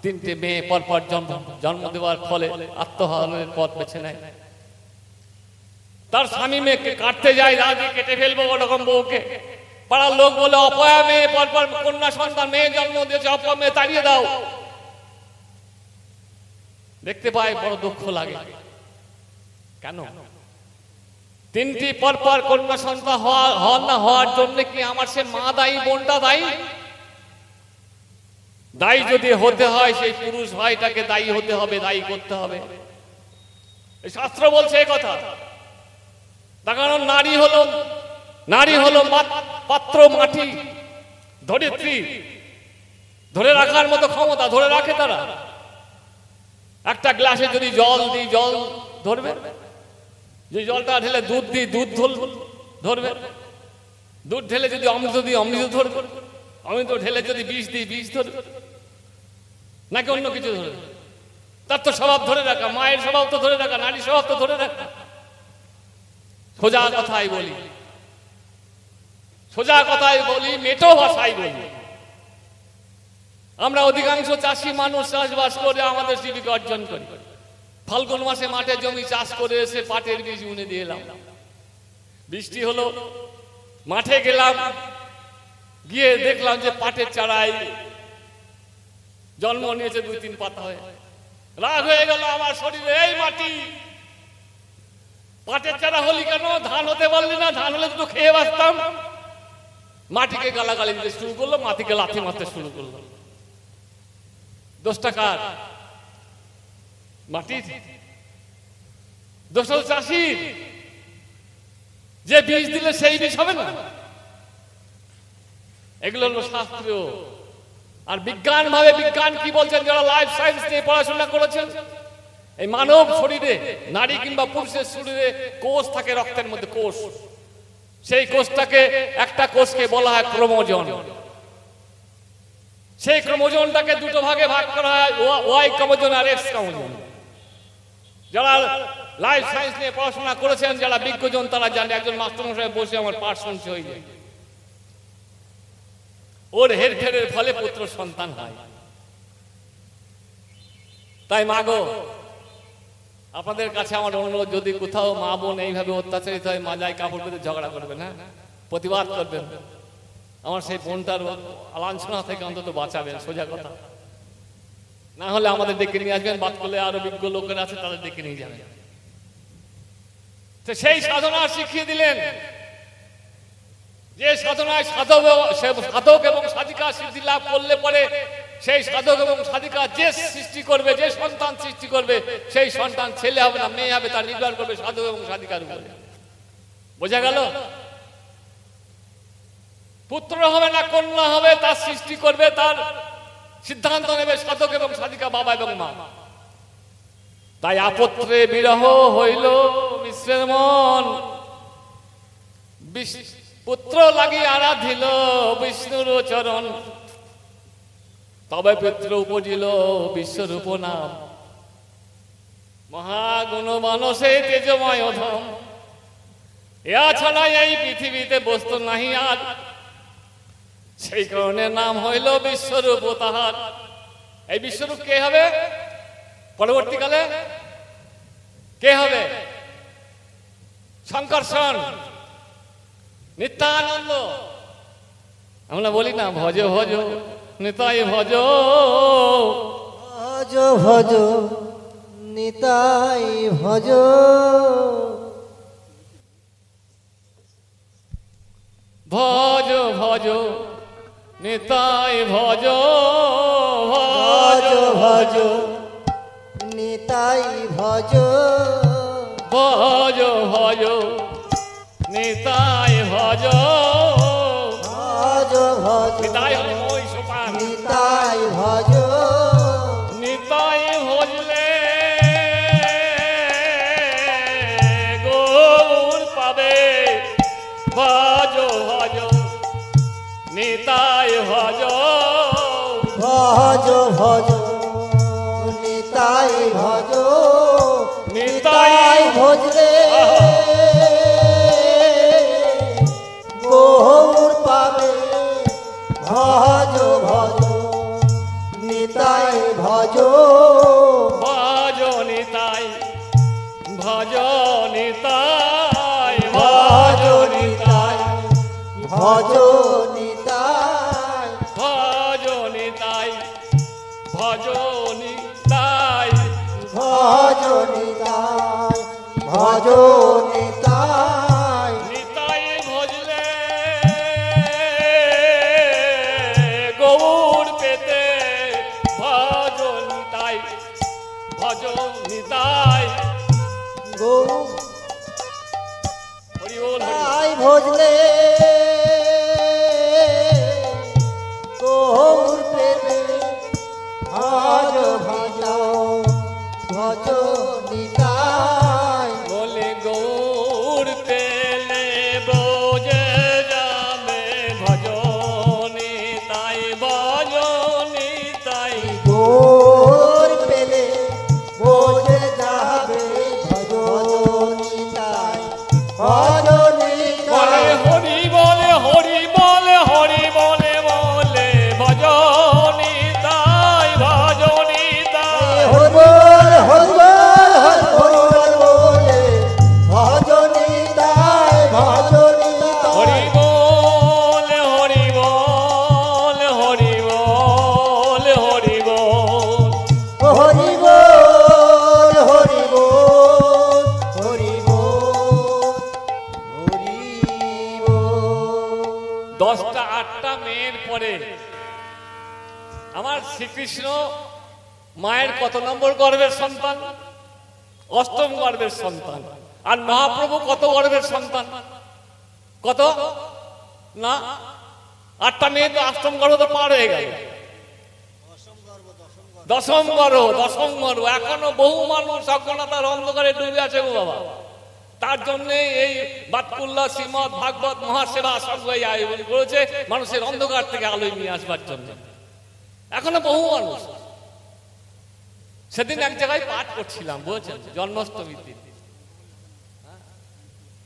[SPEAKER 1] 3টে মেয়ে পরপর জন্ম দেওয়ার ফলে আত্মহরণের পথ বেছে নেয়। তার স্বামী মেয়েকে কাটতে যায়, রাজি কেটে ফেলবো ওরকম বউকে। পাড়ার লোক বলে অপয়া মেয়ে, পরপর কন্যা সন্তান মেয়ে জন্ম দিয়েছে, অপয়া মেয়ে তাড়িয়ে দাও। দেখতে পাই বড় দুঃখ লাগে। কেন? 3টি পরপর কন্যা সন্তান হওয়ার জন্য কি আমার সে মা দায়ী, বোনটা দায়ী? দায়ী যদি হতে হয় সেই পুরুষ ভাইটাকে দায়ী হতে হবে, দায়ী করতে হবে। শাস্ত্র বলছে এই কথা। তার কারণ নারী হলো পাত্র, মাটি, ধরিত্রী, ধরে রাখার মতো ক্ষমতা ধরে রাখে তারা। একটা গ্লাসে যদি জল দিই জল ধরবে, যদি জলটা ঢেলে দুধ দিই দুধ ধরবে, দুধ ঢেলে যদি অমৃত দিই অমৃত ধরবে, অমৃত ঢেলে যদি বিষ দিই বিষ ধরবে, নাকি অন্য কিছু ধরবে? তার তো স্বভাব ধরে রাখা, মায়ের স্বভাব তো ধরে রাখা, নারীর স্বভাব তো ধরে রাখা। সোজা কথাই বলি, সোজা কথাই বলি, মেটো ভাষাই বলি। আমরা অধিকাংশ চাষি মানুষ চাষবাস করে আমাদের জীবিকা অর্জন করি। ফাল্গুন মাসে মাঠে জমি চাষ করে এসে পাটের বীজ বুনে দিয়ে এলাম, বৃষ্টি হলো, মাঠে গেলাম, গিয়ে দেখলাম যে পাটের চারায় জন্ম নিয়েছে 2-3 পাতা হয়ে। রাগ হয়ে গেল আমার শরীরে, এই মাটি, পাটের চারা হলি কেন? ধান হতে পারলি না? ধান হলে তো খেয়ে বাঁচতাম। মাটিকে গালাগালি দিতে শুরু করলো, মাটিকে লাথি মারতে শুরু করলো। দোষটা কার? মাটির? দোষ চাষির, যে বীজ দিলে সেই বীজ হবে না। এগুলো হলো শাস্ত্রীয়। আর বিজ্ঞান ভাবে, বিজ্ঞান কি বলছেন যারা লাইফ সায়েন্স নিয়ে পড়াশোনা করেছেন, এই মানব শরীরে, নারী কিংবা পুরুষের শরীরে কোষ থাকে, রক্তের মধ্যে কোষ। সেই কোষটাকে, একটা কোষকে বলা হয় ক্রোমোজোম। সেই ক্রোমোজোমটাকে দুটো ভাগে ভাগ করা হয়, ওয়াই ক্রোমোজোম আর এক্স ক্রোমোজোম। যারা লাইফ সায়েন্স নিয়ে পড়াশোনা করেছেন, যারা বিজ্ঞজন, তারা জানে। একজন মাস্টারমশাই বসে আমার পাঠ শুনছে, হয়ে যায় ওর হেরফেরের ফলে পুত্র সন্তান হয়। তাই মাগো, আপনাদের কাছে আমার অনুরোধ, যদি কোথাও মা বোন এইভাবে অত্যাচারিত হয়, মাজায় কাপড় পেতে ঝগড়া করবেন, হ্যাঁ, প্রতিবাদ করবেন। আমার সেই বোনটার লাঞ্ছনা থেকে অন্তত বাঁচাবেন, সোজা কথা। না হলে আমাদের ডেকে নিয়ে আসবেন, বাদ করলে আরো বিজ্ঞ লোকের আছে, তাদের ডেকে নিয়ে যাবেন। তো সেই সাধনা শিখিয়ে দিলেন, যে সাধনায় সাধক এবং সাধিকা সিদ্ধি লাভ করলে পরে সেই সাধক এবং সাধিকা যে সৃষ্টি করবে, যে সন্তান সৃষ্টি করবে, সেই সন্তান ছেলে হবে না মেয়ে হবে, তার নির্ভর করবে সাধক এবং সাধিকার উপরে। বোঝা গেল? পুত্র হবে না কন্যা হবে, তার সৃষ্টি করবে, তার সিদ্ধান্ত নেবে সাধক এবং সাধিকা, বাবা এবং মা। তাই আপত্রে বিরহ হইল মিশ্রের মন, পুত্র লাগি আরাধিল বিষ্ণুর চরণ, তবে পুত্র উপজিল বিশ্বরূপ নাম। মহাগুণ মানসে তেজময় ধম, এয়া ছাড়া এই পৃথিবীতে বস্তু নাহি আর, সেই কারণে নাম হইল বিশ্বরূপ তাহার। এই বিশ্বরূপ কে হবে পরবর্তীকালে? কে হবে? শঙ্কর্ষণ, নিত্যানন্দ। আমরা বলি না, ভজ ভজ নিতাই ভজ,
[SPEAKER 2] ভজ ভজ নিতাই ভজ,
[SPEAKER 1] ভজ ভজ নিতাই ভজ,
[SPEAKER 2] ভজ ভজ নিতাই ভজ,
[SPEAKER 1] ভজ ভজ নিতাই ভজ,
[SPEAKER 2] ভজ ভজ
[SPEAKER 1] নিতাই হল ওই সোপান,
[SPEAKER 2] নিতাই ভজ,
[SPEAKER 1] নিতাই ভজলে গৌর পাবে, ভজ ভজ নিতাই ভজ,
[SPEAKER 2] ভজ ভজ নিতাই ভজ,
[SPEAKER 1] নিতাই
[SPEAKER 2] ভজলে গৌর পাবে, ভজ ভজ নিতাই ভজ,
[SPEAKER 1] ভজ নিতাই, ভজ নিতাই,
[SPEAKER 2] ভজ নিতাই, ভজ নিতাই,
[SPEAKER 1] ভজ নিতাই, ভজ নিতাই,
[SPEAKER 2] ভজ নিতাই, ভজ নিতাই,
[SPEAKER 1] নিতাই ভজলে গৌর পেতে, ভজ নিতাই, ভজ নিতাই,
[SPEAKER 2] গৌর
[SPEAKER 1] হরি বল, হরি বল।
[SPEAKER 2] তাই ভজলে গৌর পেতে, ভজ ভজ ভজ নিতাই
[SPEAKER 1] বলে গৌর পেলে বোঝে যাবে ভজনী তাই ভজনী তাই
[SPEAKER 2] গৌর পেলে বোঝে যাবে ভজ নিতাই ভজ
[SPEAKER 1] বলে
[SPEAKER 2] নিতাই
[SPEAKER 1] হরি বলে হরি বলে হরি বলে বলে ভজনী তাই ভজনী তাই
[SPEAKER 2] হরি বল হরি বল হরি বল বলে ভজ নিতাই ভজ
[SPEAKER 1] হরি
[SPEAKER 2] নিতাই
[SPEAKER 1] বলে হরি বলে হরি বলে হরি বল
[SPEAKER 2] হরি বল হরি বল হরি বল হরি বল
[SPEAKER 1] 10টা 8টা মেয়ের পরে আমার শ্রীকৃষ্ণ মায়ের কত নম্বর গর্ভের সন্তান? 8ম গর্ভের সন্তান। আর মহাপ্রভু কত গর্ভের সন্তান? কত না 8টা মেয়ে তো 8ম গর্ভ তো পার হয়ে গেল। 10ম গর্ভ এখনো বহু মানুষ অজ্ঞানতার অন্ধকারে ডুবে আছে গো বাবা। তার জন্য এই বাতকুল্লা শ্রীমদ ভাগবত মহাসেবা সংঘ এই আয়োজন করেছে মানুষের অন্ধকার থেকে আলোয় নিয়ে আসবার জন্য। এখনো বহু মানুষ। সেদিন এক জায়গায় পাঠ করছিলাম বুঝছেন, জন্মাষ্টমীর দিন।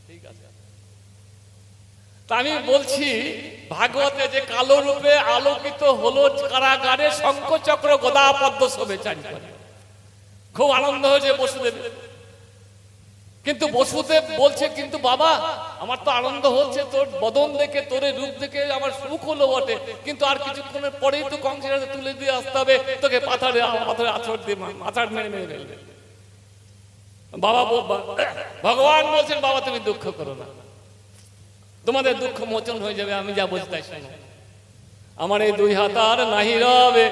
[SPEAKER 1] ঠিক আছে, তা আমি বলছি ভাগবতে যে কালো রূপে আলোকিত হলো কারাগারে শঙ্খচক্র গদা পদ্ম শোভে চারিপাশে। খুব আনন্দ হয়েছে বসুদেব। কিন্তু বসুদেব বলছে কিন্তু বাবা আমার তো আনন্দ হচ্ছে, তোর বদন দেখে তোর রূপ দেখে আমার সুখ হলো বটে, কিন্তু আর কিছুক্ষণের পরেই তো কংসের তুলে দিয়ে আসতে হবে, তোকে পাথরে আছড় দিয়ে মাথার মেরে মেরে ফেলবে। বাবা ভগবান বলছেন বাবা তুমি দুঃখ করো না, তোমাদের দুঃখ মোচন হয়ে যাবে, আমি যা বলছি তাই শোনো। আমার এই 2 হাত আর নাহি রবে,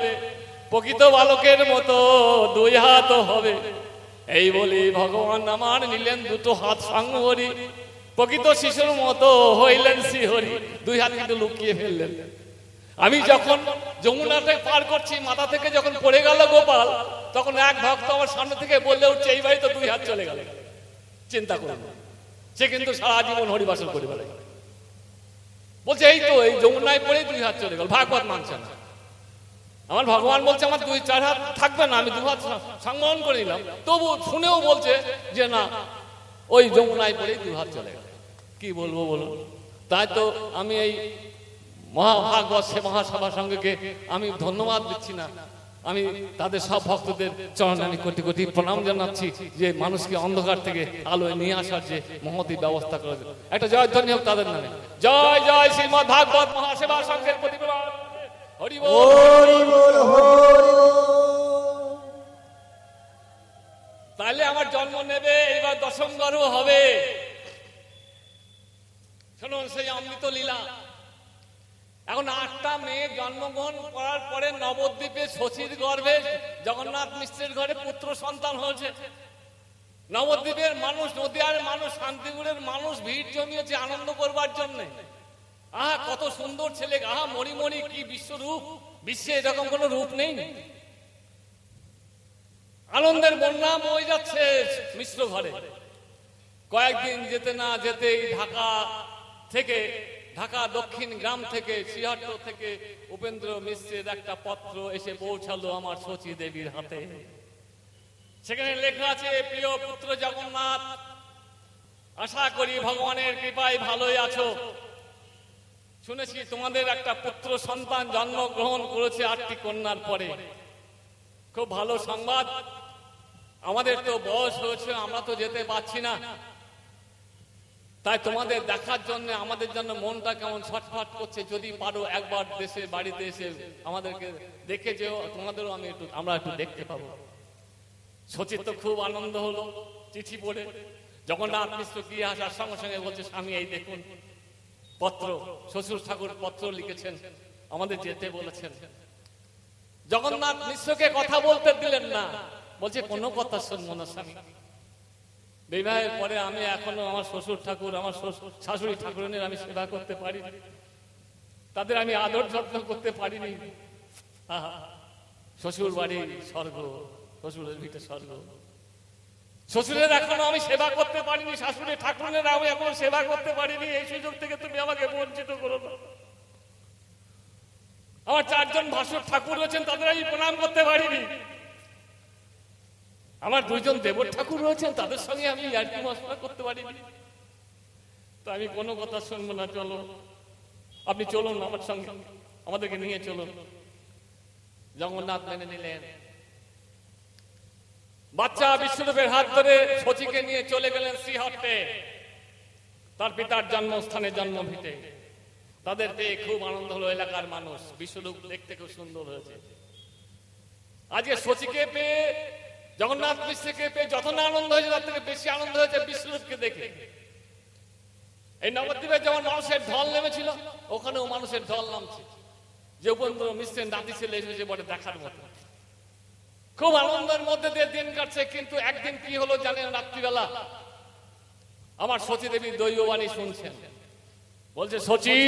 [SPEAKER 1] প্রকৃত বালকের মতো 2 হাত হবে। এই বলি ভগবান আমার নিলেন 2টো হাত সাংহরি, প্রকৃত শিশুর মতো হইলেন শ্রীহরি। 2 হাত কিন্তু লুকিয়ে ফেললেন। আমি যখন যমুনাতে পার করছি মাথা থেকে যখন পড়ে গেল গোপাল, তখন এক ভক্ত আমার সামনে থেকে বললে উঠছে এই ভাই তো 2 হাত চলে গেল। চিন্তা করুন, সে কিন্তু সারা জীবন হরিবাসন করে বেড়ায়। বলছে এই তো এই যমুনায় পড়ে 2 হাত চলে গেল, ভাগবত মানছে না। আমার ভগবান বলছে আমার 2-4 হাত থাকবে না, আমি 2 হাত সংবরণ করে নিলাম, তবু শুনেও বলছে যে না ওই যমুনায় পড়ে 2 হাত চলে গেল। কি বলবো বলুন? তাই তো আমি এই মহাভাগবত সে মহাসভা সঙ্গকে আমি ধন্যবাদ দিচ্ছি না, আমি তাদের সব ভক্তদের চরণে আমি কোটি কোটি প্রণাম জানাচ্ছি যে মানুষকে অন্ধকার থেকে আলোয় নিয়ে আসার যে মহতি ব্যবস্থা করে। একটা জয়ধ্বনি হোক তাদের নামে। জয় জয় শ্রীমদ ভাগবত মহাসেবা সংঘের প্রতি হরি বল
[SPEAKER 2] হরি বল হরি বল।
[SPEAKER 1] তাহলে আমার জন্ম নেবে এবার 10ম গর্ভ হবে। শুনুন সেই অমৃত লীলা। এখন 8টা মেয়ে জন্মগ্রহণ করার পরে নবদ্বীপে শচীর গর্ভে জগন্নাথ মিশ্রের ঘরে পুত্র সন্তান হয়েছে। নবদ্বীপের মানুষ, নদিয়ার মানুষ, শান্তিপুরের মানুষ ভিড় জমিয়েছে আনন্দ করবার জন্য। আহা কত সুন্দর ছেলে, আহা মণিমণি কি বিশ্বরূপ, বিশ্বে এরকম কোন রূপ নেই। আনন্দের বন্যা বয়ে যাচ্ছে মিশ্র ঘরে। কয়েকদিন যেতে না যেতেই ঢাকা দক্ষিণ গ্রাম থেকে শ্রীহট্ট থেকে উপেন্দ্র মিশ্রের একটা পত্র এসে পৌঁছালো আমার শচী দেবীর হাতে। সেখানে লেখা আছে, প্রিয় পুত্র জগন্নাথ, আশা করি ভগবানের কৃপায় ভালোই আছো। শুনেছি তোমাদের একটা পুত্র সন্তান জন্মগ্রহণ করেছে 8টি কন্যার পরে। খুব ভালো সংবাদ। আমাদের তো বয়স হয়েছে, আমরা তো যেতে পারছি না, তাই তোমাদের দেখার জন্য আমাদের জন্য মনটা কেমন ছটফট করছে। যদি পারো একবার দেশে বাড়িতে এসে আমাদেরকে দেখে যেও, তোমাদেরও আমরা একটু দেখতে পাবো। শচীর তো খুব আনন্দ হলো চিঠি পড়ে। জগন্নাথ মিশ্র গিয়ে আসার সঙ্গে সঙ্গে বলছে, স্বামী এই দেখুন পত্র, শ্বশুর ঠাকুর পত্র লিখেছেন, আমাদের যেতে বলেছেন। জগন্নাথ মিশ্রকে কথা বলতে দিলেন না, বলছে কোনো কথা শুনবো না স্বামী। বিবাহের পরে আমি এখনো আমার শ্বশুর ঠাকুর, আমার শাশুড়ি ঠাকুরানীর আমি সেবা করতে পারি, তাদের আমি আদর যত্ন করতে পারিনি। শ্বশুর বাড়ি স্বর্গ, শ্বশুরের ভিটে স্বর্গ। শ্বশুরের এখনো আমি সেবা করতে পারিনি, শাশুড়ি ঠাকুরের আমি এখনো সেবা করতে পারিনি, এই সুযোগ থেকে তুমি আমাকে বঞ্চিত করো না। আমার 4 জন ভাসুর ঠাকুর রয়েছেন, তাদের আমি প্রণাম করতে পারিনি। আমার 2 জন দেবর ঠাকুর রয়েছেন, তাদের সঙ্গে আমি ইয়ার্কি মশলা করতে পারিনি। তো আমি কোনো কথা শুনবো না, চলো আপনি চলুন আমার সঙ্গে, আমাদেরকে নিয়ে চলুন। জগন্নাথ মেনে নিলেন। বাচ্চা বিশ্বরূপের হাত ধরে শচীকে নিয়ে চলে গেলেন শ্রীহট্টে, তার পিতার জন্মস্থানে, জন্মভিটে। তাদের পেয়ে খুব আনন্দ হলো এলাকার মানুষ, বিশ্বরূপ দেখতে খুব সুন্দর হয়েছে। আজকে শচীকে পেয়ে, জগন্নাথ মিশ্রকে পেয়ে যত না আনন্দ হয়েছে, তার থেকে বেশি আনন্দ হয়েছে বিশ্বরূপকে দেখে। এই নবদ্বীপে যেমন মানুষের ঢল নেমেছিল, ওখানেও মানুষের ঢল নামছে। যে উপেন্দ্র মিশ্রের নাতি ছেলে এসেছে বলে দেখার মতো, খুব আনন্দের মধ্যে দিয়ে দিন কাটছে। কিন্তু একদিন কি হলো জানেন? রাত্রিবেলা আমার শচী দেবী দৈববাণী শুনছেন, বলছে শচী,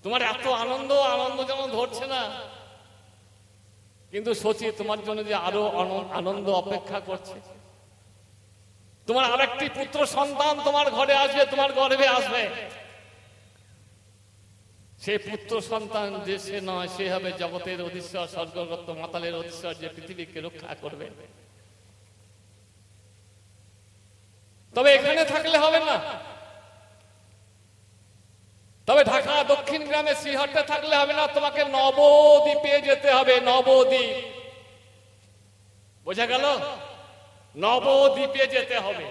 [SPEAKER 1] তোমার এত আনন্দ, আনন্দ যেমন ধরছে না, কিন্তু শচী তোমার জন্য যে আরো আনন্দ অপেক্ষা করছে। তোমার আরেকটি পুত্র সন্তান তোমার ঘরে আসবে, তোমার গর্ভে আসবে। সেই পুত্র সন্তান যে সে নয়, সে হবে জগতের অধীশ্বর, স্বর্গগত মাতালের অধীশ্বর, যে পৃথিবীকে রক্ষা করবে। তবে এখানে থাকলে হবে না, তবে ঢাকা দক্ষিণ গ্রামে শ্রীহট্টে থাকলে হবে না, তোমাকে নবদ্বীপে যেতে হবে। নবদ্বীপ, বোঝা গেল? নবদ্বীপে যেতে হবে।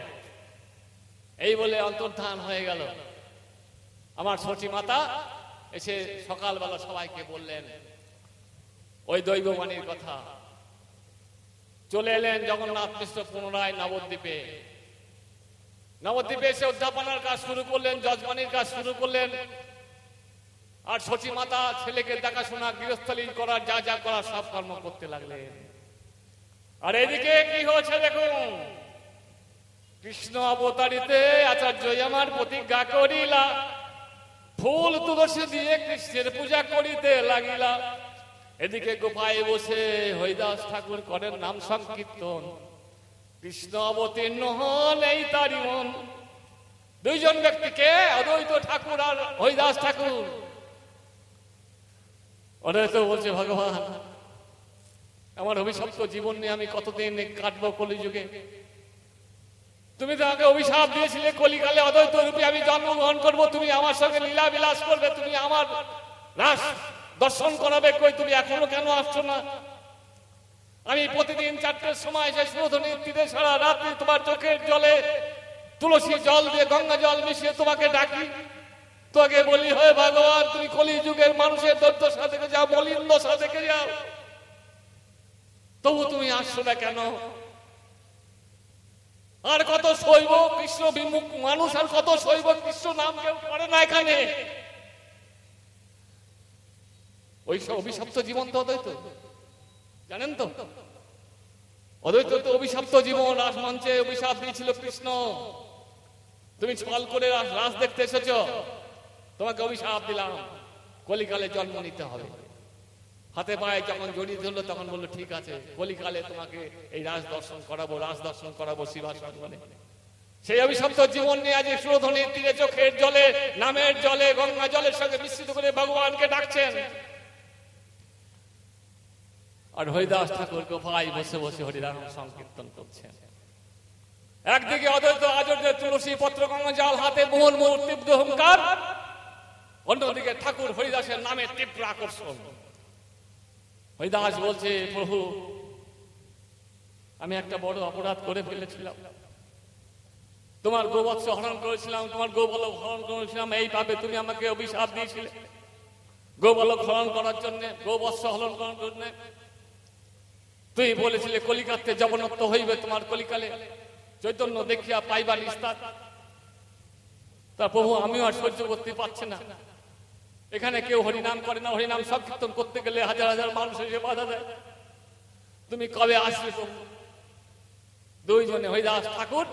[SPEAKER 1] এই বলে অন্তর্ধান হয়ে গেল। আমার শচী মাতা এসে সকালবেলা সবাইকে বললেন ওই দৈববাণীর কথা। চলে এলেন জগন্নাথ মিশ্র পুনরায় নবদ্বীপে। নবদ্বীপে এসে অধ্যাপনার কাজ শুরু করলেন, যজমানির কাজ শুরু করলেন। আর শচী মাতা ছেলেকে দেখাশোনা, গৃহস্থলী করার যা যা করার সব কর্ম করতে লাগলেন। আর এদিকে কি হয়েছে দেখুন, কৃষ্ণ অবতারিতে আচার্য আমার প্রতিজ্ঞা করিলা, ফুল তুলসী দিয়ে কৃষ্ণের পূজা করিতে লাগিলা। এদিকে গোপায় বসে হরিদাস ঠাকুর করেন নাম সংকীর্তন। কৃষ্ণ অবতীর্ণ হন এই তারি মন। 2 জন ব্যক্তিকে, অদ্বৈত ঠাকুর আর হরিদাস ঠাকুর। অদ্বৈত বলছে, ভগবান আমার অভিশপ্ত জীবন নিয়ে আমি কতদিন কাটবো কলিযুগে। তুমি তো আমাকে অভিশাপ দিয়েছিলে কলিকালে অদ্বৈত রূপে আমি জন্মগ্রহণ করবো, তুমি আমার সঙ্গে লীলা বিলাস করবে, তুমি আমার রাস দর্শন করাবে। কই তুমি এখনো কেন আসছো না? আমি প্রতিদিন 4টের সময় এসে সুরধনীর তীরে সারা রাত্রি তোমার চোখের জলে তুলসী জল দিয়ে গঙ্গা জল মিশিয়ে তোমাকে ডাকি, তোকে বলি, হয় ভগবান তুমি কলিযুগের মানুষের দুর্দশা থেকে যাও, মলিন দশা থেকে যাও, তবু তুমি আসছো না কেন? আর কত শৈব কৃষ্ণ বিমুখ মানুষ, আর কত শৈব কৃষ্ণ নাম কেউ করে না এখানে। ওই সব অভিশপ্ত জীবন তো অদ্বৈত, জানেন তো? অদ্বৈত তো অভিশপ্ত জীবন। রাসমঞ্চে অভিশাপ দিয়েছিল কৃষ্ণ, তুমি ছল করে রাস দেখতে এসেছ, তোমাকে অভিশাপ দিলাম, কলিকালে জন্ম নিতে হবে। হাতে পায়ে যখন জড়িয়ে ধরলো তখন বললো ঠিক আছে, কলিকালে তোমাকে এই রাজ দর্শন করাবো, রাজ দর্শন করাবো শিবাসনে। সেই অভিশপ্ত জীবন নিয়ে আজ সুরধনীর তীরে চোখের জলে, নামের জলে, গঙ্গা জলের সঙ্গে মিশ্রিত করে ভগবানকে ডাকছেন। আর হরিদাস ঠাকুর গোপাই বসে বসে হরিনাম সংকীর্তন করছেন। একদিকে অদ্বৈত আচার্য তুলসী পত্র গঙ্গা জল হাতে, মোহন মোহন তীব্র হুঙ্কার, অন্যদিকে ঠাকুর হরিদাসের নামে তীব্র আকর্ষণ। হরিদাস বলছে, প্রভু আমি একটা বড় অপরাধ করে ফেলেছিলাম, তোমার গোবৎস হরণ করেছিলাম, তোমার গোবলক হরণ করেছিলাম, এই পাবে তুমি আমাকে অভিশাপ দিয়েছিলে গোবলক হরণ করার জন্য, গোবৎস হরণ করার জন্য। তুই বলেছিলে কলিকাতে জবনত্ব হইবে তোমার, কলিকালে চৈতন্য দেখিয়া পাইবা নিস্তার। তা প্রভু আমিও আর সহ্য করতে পারছি না, এখানে কেউ হরিনাম করে না, হরিনাম সংকীর্তন করতে গেলে হাজার হাজার মানুষ এসে বাধা দেয়, তুমি কবে আসবে প্রভু? 2 জনে হরিদাস ঠাকুর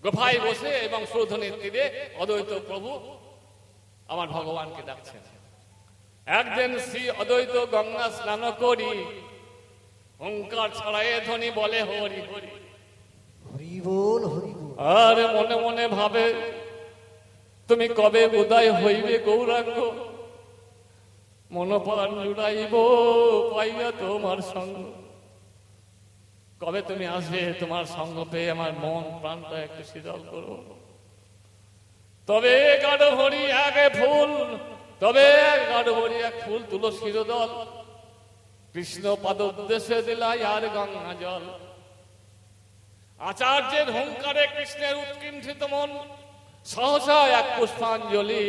[SPEAKER 1] গোফায় বসে এবং সুরধনীর তীরে অদ্বৈত প্রভু আমার ভগবানকে ডাকছেন। একদিন শ্রী অদ্বৈত গঙ্গা স্নান করি, হুঙ্কার ছড়ায় ধ্বনি বলে হরি হরি,
[SPEAKER 2] হরি বল হরি বল।
[SPEAKER 1] আর মনে মনে ভাবে তুমি কবে উদয় হইবে গৌরাঙ্গ, মনপ্রাণ জুড়াইব পাইয়া তোমার সঙ্গ। কবে তুমি আসবে, তোমার সঙ্গ পেয়ে আমার মন প্রাণটা একটু শীতল করো। তবে গাঢ় হরি এক ফুল, তবে গাঢ় হরি এক ফুল তুলসীর দল, কৃষ্ণ পাদ উদ্দেশ্যে দিলাই আর গঙ্গা জল। আচার্যের হুঙ্কারে কৃষ্ণের উৎকণ্ঠিত মন, সহসা এক পুষ্পাঞ্জলি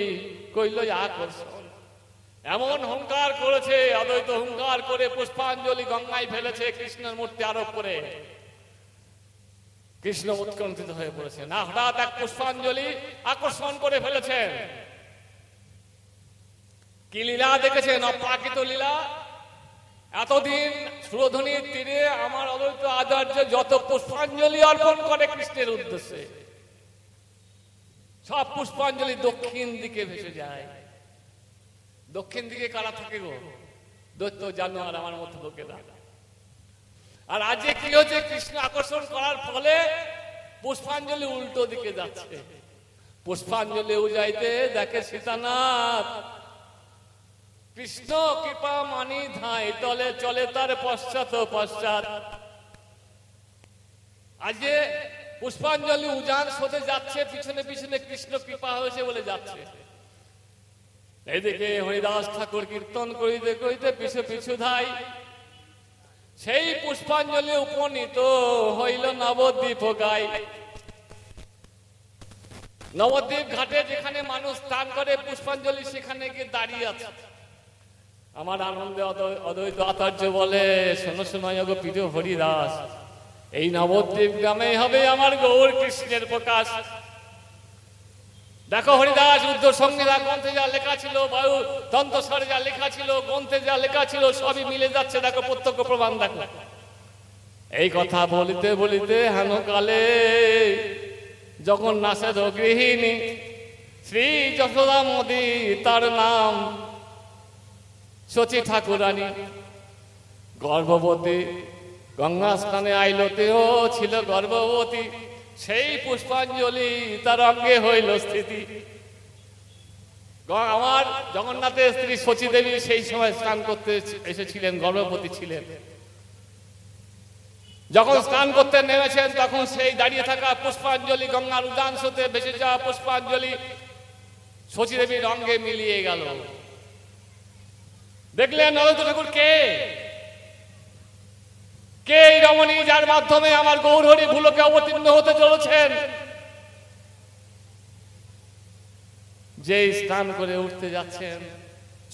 [SPEAKER 1] কইল আকর্ষণ। এমন হুঙ্কার করেছে, অদ্বৈত হুঙ্কার করে পুষ্পাঞ্জলি গঙ্গায় ফেলেছে কৃষ্ণের মূর্তি আরোপ করে। কৃষ্ণ উৎকণ্ঠিত হয়ে পড়েছে, না হঠাৎ এক পুষ্পাঞ্জলি আকর্ষণ করে ফেলেছেন। কি লীলা দেখেছেন, অপ্রাকৃত লীলা। এতদিন সুরধ্বনির তীরে আমার অদ্বৈত আচার্য যত পুষ্পাঞ্জলি অর্পণ করে কৃষ্ণের উদ্দেশ্যে, সব পুষ্পাঞ্জলি দক্ষিণ দিকে ভেসে যায়। দক্ষিণ দিকে কারা থাকে গো? দৈত্য জানোয়ার আমার মতো লোকেরা। আর আজকে কি হচ্ছে, কৃষ্ণ আকর্ষণ করার ফলে পুষ্পাঞ্জলি উল্টো দিকে যাচ্ছে। পুষ্পাঞ্জলি উজাইতে দেখে সীতানাথ, কৃষ্ণ কৃপা মানি ধাই তলে চলে তার পশ্চাৎ পশ্চাৎ। আজকে পুষ্পাঞ্জলি উজান সোতে যাচ্ছে, পিছনে পিছনে কৃষ্ণ কৃপা হয়েছে বলে যাচ্ছে। এইদিকে হরিদাস ঠাকুর কীর্তন করিতে করিতে পিছু পিছু ধাই। সেই পুষ্পাঞ্জলি উপনীত হইল নবদ্বীপ গাই। নবদ্বীপ ঘাটে যেখানে মানুষ স্নান করে পুষ্পাঞ্জলি সেখানে গিয়ে দাঁড়িয়ে আছে। আমার আনন্দে অদ্বৈত আচার্য বলে, শোনো শোনো গো প্রিয় হরিদাস, এই নবদ্বীপ গ্রামে হবে আমার গৌর কৃষ্ণের প্রকাশ। দেখো হরিদাস, উদ্ধ সংহিতা গ্রন্থে যা লেখা ছিল, বায়ু তন্ত্রসারে যা লেখা ছিল, গ্রন্থে যা লেখা ছিল, সবই মিলে যাচ্ছে। দেখো প্রত্যক্ষ প্রমাণ দেখো। এই কথা বলিতে বলিতে হেন কালে জগন্নাথের গৃহিণী শ্রী যশোদা মোদী, তার নাম শচী ঠাকুরানী, গর্ভবতী, গঙ্গা স্নানে আইলতেও ছিল গর্ভবতী। সেই পুষ্পাঞ্জলি তার অঙ্গে হইল স্থিতি। আমার জগন্নাথের স্ত্রী শচী দেবী সেই সময় স্নান করতে এসেছিলেন, গর্ভবতী ছিলেন। যখন স্নান করতে নেমেছেন তখন সেই দাঁড়িয়ে থাকা পুষ্পাঞ্জলি, গঙ্গার উদান স্রোতে ভেসে যাওয়া পুষ্পাঞ্জলি শচী দেবীর অঙ্গে মিলিয়ে গেল। দেখলেন অদ্বৈত ঠাকুর কে? কে এই রমণী যার মাধ্যমে আমার গৌরহরি ভুলোকে অবতীর্ণ হতে চলেছেন? যে স্নান করে উঠতে যাচ্ছেন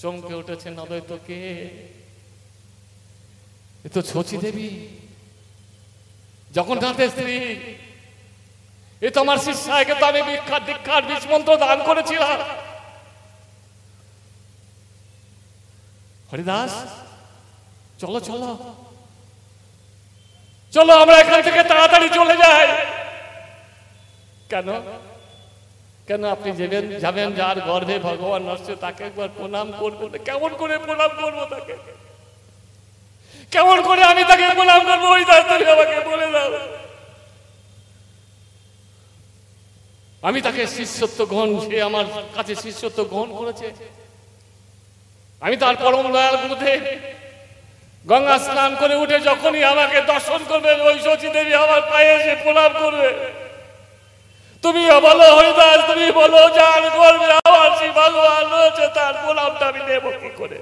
[SPEAKER 1] চমকে উঠেছেন, অদ্বৈত কে? এ তো শচী দেবী, জগন্নাথের স্ত্রী। এ তো আমার শিষ্যাকে তো আমি দীক্ষার বীজ মন্ত্র দান করেছিলাম। হরিদাস, চলো চলো চলো, আমরা এখান থেকে তাড়াতাড়ি চলে যাই। কেন কেন? আপনি যাবেন যার গর্ভে ভগবান নষ্ট, তাকে একবার প্রণাম করবো। কেমন করে প্রণাম করবো তাকে? কেমন করে আমি তাকে প্রণাম করবো? হরিদাস, তুমি আমাকে বলে দাও। আমি তাকে শিষ্যত্ব গ্রহণ, সে আমার কাছে শিষ্যত্ব গ্রহণ করেছে। আমি তার পরম দয়াল গুরুদেব। গঙ্গা স্নান করে উঠে যখনই আমাকে দর্শন করবে, ওই শচী দেবী আমার পায়ে এসে প্রণাম করবে। তুমি বলো হরিদাস, তুমি বলো যার গর্বে আমার সেই ভগবান রয়েছে, তার প্রণামটা আমি নেব কি করে?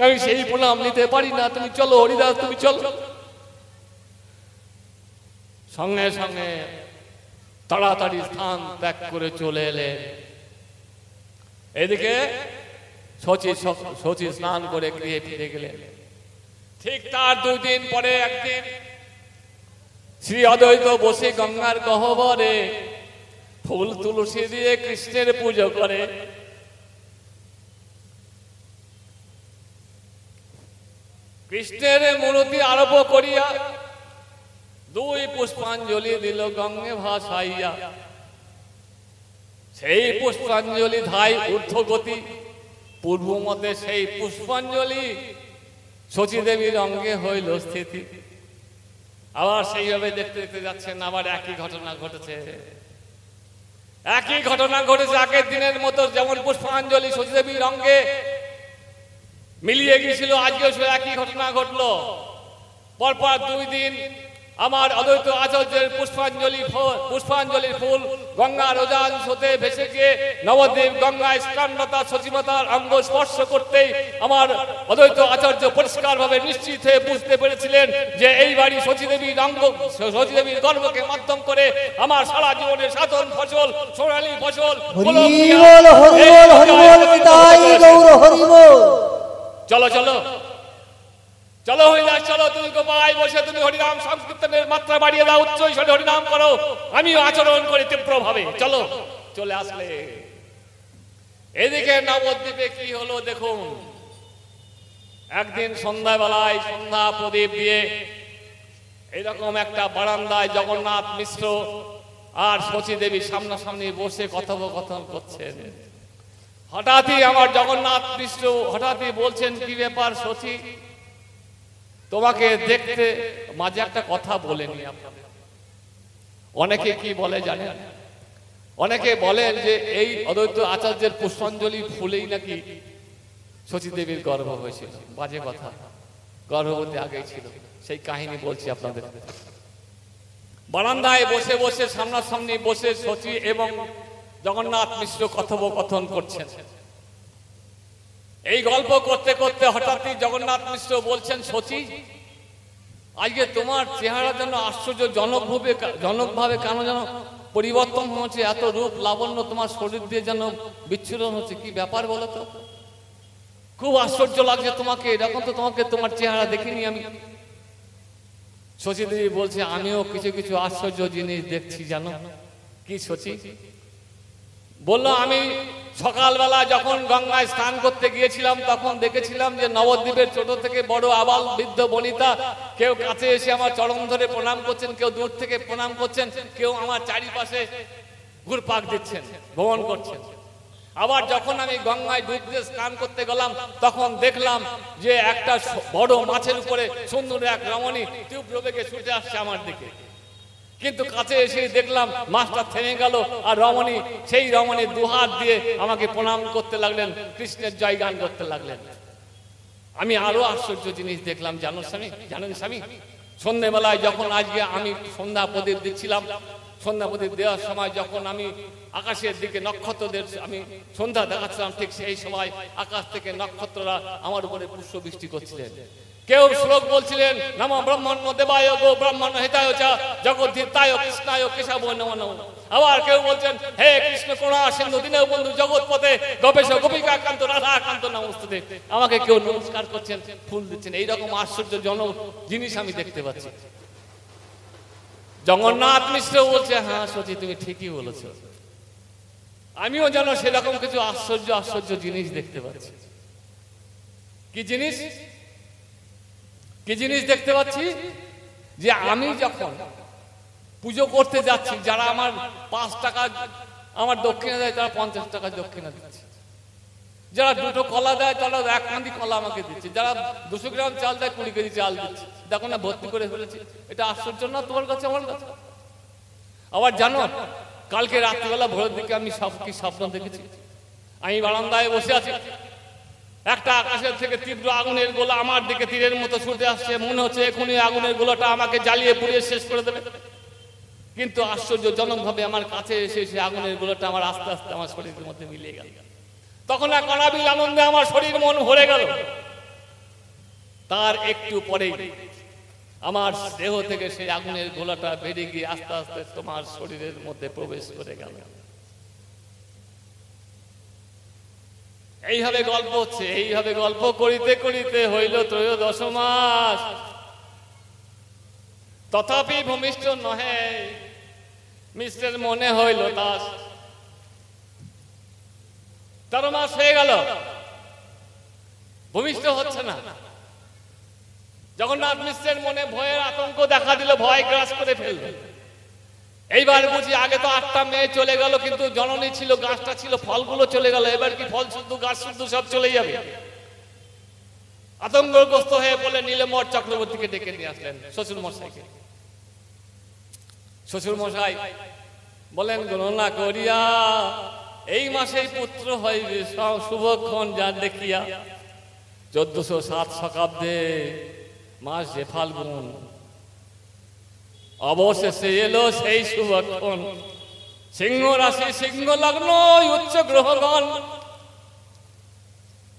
[SPEAKER 1] আমি সেই প্রণাম নিতে পারি না। তুমি চলো হরিদাস, তুমি চলো। সঙ্গে সঙ্গে তাড়াতাড়ি স্থান ত্যাগ করে চলে এলেন। এদিকে শচী স্নান করে গৃহে ফিরে গেলেন। ঠিক তার 2 দিন পরে একদিন শ্রী অদ্বৈত বসে গঙ্গার গহ্বরে ফুল তুলসী দিয়ে কৃষ্ণের পুজো করে। কৃষ্ণের মূর্তি আরোপ করিয়া 2 পুষ্পাঞ্জলি দিল গঙ্গে ভাসাইয়া। সেই পুষ্পাঞ্জলি ধাই ঊর্ধ্বগতি, পূর্ব মতে সেই পুষ্পাঞ্জলি শচী দেবীর অঙ্গে হইল স্থিতি। আবার সেইভাবে দেখতে দেখতে যাচ্ছেন, আবার একই ঘটনা ঘটেছে। একই ঘটনা ঘটেছে আগের দিনের মতো, যেমন পুষ্পাঞ্জলি শচী দেবীর অঙ্গে মিলিয়ে গিয়েছিল, আজকেও একই ঘটনা ঘটলো। পরপর 2 দিন আমার অদ্বৈত আচার্যের পুষ্পাঞ্জলির ফুল গঙ্গার উজান হতে ভেসে গিয়ে নবদ্বীপ গঙ্গায় স্নানরতা সচিবতার অঙ্গ স্পর্শ করতেই আমার অদ্বৈত আচার্য পরিষ্কারভাবে নিশ্চিত হয়ে বুঝতে পেরেছিলেন যে এইবারই শচীদেবীর অঙ্গ, শচীদেবীর গর্ভকে মাধ্যম করে আমার সারা জীবনের সাধন ফসল, সোনালী ফসল। চলো চলো চলো হরিদাস, চলো তুমি গোপায় বসে তুমি হরিনাম সংকীর্তনের মাত্রা বাড়িয়ে দাও, উচ্চ ঈশ্বরে হরিনাম করো, আমিও আচরণ করি তীব্র ভাবে। চলো, চলে আসলে। এদিকে নবদ্বীপে কি হলো দেখুন। একদিন সন্ধ্যাবেলায় সন্ধ্যা প্রদীপ দিয়ে এইরকম একটা বারান্দায় জগন্নাথ মিশ্র আর শচী দেবী সামনাসামনি বসে কথোপকথন করছেন। হঠাৎই আমার জগন্নাথ মিশ্র হঠাৎই বলছেন, কি ব্যাপার শচী, তোমাকে দেখতে মাঝে একটা কথা বলেনি আপনাদের। অনেকে কি বলে জানেন? অনেকে বলেন যে এই অদ্বৈত আচার্যের পুষ্পাঞ্জলি ফুলেই নাকি শচী দেবীর গর্ভ হয়েছিল। বাজে কথা, গর্ভবতী আগেই ছিল। সেই কাহিনী বলছি আপনাদের। বারান্দায় বসে বসে সামনাসামনি বসে শচী এবং জগন্নাথ মিশ্র কথোপকথন করছেন। এই গল্প করতে করতে হঠাৎই জগন্নাথ মিশ্র বলছেন, শচী, আজকে তোমার চেহারা যেন আশ্চর্যজনকভাবে কেন যেন পরিবর্তন হচ্ছে, এত রূপ লাবণ্য তোমার শরীর দিয়ে যেন বিচ্ছুরণ হচ্ছে, কি ব্যাপার বলো তো? খুব আশ্চর্য লাগছে তোমাকে, এরকম তো তোমাকে তোমার চেহারা দেখিনি আমি। শচী দেবী বলছে, আমিও কিছু কিছু আশ্চর্য জিনিস দেখছি জানো। কি শচী? বললো, আমি সকালবেলা যখন গঙ্গায় স্নান করতে গিয়েছিলাম তখন দেখেছিলাম যে নবদ্বীপের ছোট থেকে বড় আবাল বৃদ্ধ বনিতা কেউ কাছে এসে আমার চরণ ধরে প্রণাম করছেন, কেউ দূর থেকে প্রণাম করছেন, কেউ আমার চারিপাশে ঘুরপাক দিচ্ছেন, ভ্রমণ করছেন। আবার যখন আমি গঙ্গায় ডুব দিয়ে স্নান করতে গেলাম তখন দেখলাম যে একটা বড় মাছের উপরে সুন্দর এক রমণী তীব্র বেগে ছুটে আসছে আমার দিকে। কিন্তু কাছে এসে দেখলাম মাছটা থেমে গেল, আর রমণী, সেই রমণীর দুহাত দিয়ে আমাকে প্রণাম করতে লাগলেন, কৃষ্ণের জয়গান করতে লাগলেন। আমি আরো আশ্চর্য জিনিস দেখলাম জানো স্বামী, জানেন স্বামী, সন্ধ্যেবেলায় যখন আজকে আমি সন্ধ্যা প্রদীপ দিচ্ছিলাম, সন্ধ্যা প্রদীপ দেওয়ার সময় যখন আমি আকাশের দিকে নক্ষত্রদের আমি সন্ধ্যা দেখাচ্ছিলাম, ঠিক সেই সময় আকাশ থেকে নক্ষত্ররা আমার উপরে পুষ্পবৃষ্টি করছিলেন। কেউ শ্লোক বলছিলেন, নমো ব্রহ্মণ্য দেবায় গো ব্রাহ্মণ হিতায় চ জগদ্ধিতায় কৃষ্ণায় কেশব নমো নমো। আবার কেউ বলছেন, হে কৃষ্ণ করুণা সিন্ধু দীন বন্ধু জগৎপথে গোপেশ গোপিকা কান্ত রাধা কান্ত নমস্তুতে। আমাকে কেউ নমস্কার করছেন, ফুল দিচ্ছেন। এইরকম আশ্চর্যজনক জিনিস আমি দেখতে পাচ্ছি। জগন্নাথ মিশ্র বলছে, হ্যাঁ শচী, তুমি ঠিকই বলেছো, আমিও যেন সেরকম কিছু আশ্চর্য আশ্চর্য জিনিস দেখতে পাচ্ছি। কি জিনিস? কি জিনিস দেখতে পাচ্ছি? যে আমি যখন পুজো করতে যাচ্ছি, যারা আমার 5 টাকা আমার দক্ষিণা দেয় তারা 50 টাকা দক্ষিণা দিচ্ছে, যারা 2টো কলা দেয় তারা 1 কাঁদি কলা আমাকে দিচ্ছে, যারা 200 গ্রাম চাল দেয় 20 কেজি চাল দিচ্ছে। দেখো না, ভর্তি করে ফেলেছি। এটা আশ্চর্য না তোমার কাছে, আমার কাছে? আবার জানো, কালকে রাত্রিবেলা ভোরের দিকে আমি কি স্বপ্ন দেখেছি? আমি বারান্দায় বসে আছি, একটা আকাশের থেকে তীব্র আগুনের গোলা আমার দিকে তীরের মতো ছুটে আসছে। মনে হচ্ছে এখনই আগুনের গোলাটা আমাকে জ্বালিয়ে পুড়িয়ে শেষ করে দেবে। কিন্তু আশ্চর্যজনক ভাবে আমার কাছে এসে সেই আগুনের গোলাটা আমার আস্তে আস্তে আমার শরীরের মধ্যে মিলিয়ে গেল। তখন এক অনাবিল আনন্দে আমার শরীর মন ভরে গেল। তার একটু পরেই আমার দেহ থেকে সেই আগুনের গোলাটা বেরিয়ে গিয়ে আস্তে আস্তে তোমার শরীরের মধ্যে প্রবেশ করে গেল। এইভাবে গল্প হচ্ছে। এইভাবে গল্প করিতে করিতে হইল 13 মাস। তথাপি ভূমিষ্ঠ নহে, মিশ্রের মনে হইল দাস। 13 মাস হয়ে গেল, ভূমিষ্ঠ হচ্ছে না। জগন্নাথ মিশ্রের মনে ভয়ের আতঙ্ক দেখা দিল, ভয় গ্রাস করে ফেলল। এইবার বুঝি, আগে তো 8টা মেয়ে চলে গেল, কিন্তু জননী ছিল, গাছটা ছিল, ফলগুলো চলে গেল। এবার কি ফল শুদ্ধ গাছ শুদ্ধ সব চলে যাবে? আতঙ্কগ্রস্ত হয়ে বলে নীলমর চক্রবর্তীকে ডেকে নিয়ে আসলেন শ্বশুর মশাইকে। শ্বশুর মশাই বলেন, গণনা করিয়া এই মাসেই পুত্র হইবে শুভক্ষণ যা দেখিয়া 1407 শতাব্দে মাস যে ফাল্গুন, অবশেষে এলো সেই শুভক্ষণ। সিংহ রাশি, সিংহ লগ্ন, উচ্চ গ্রহগণ,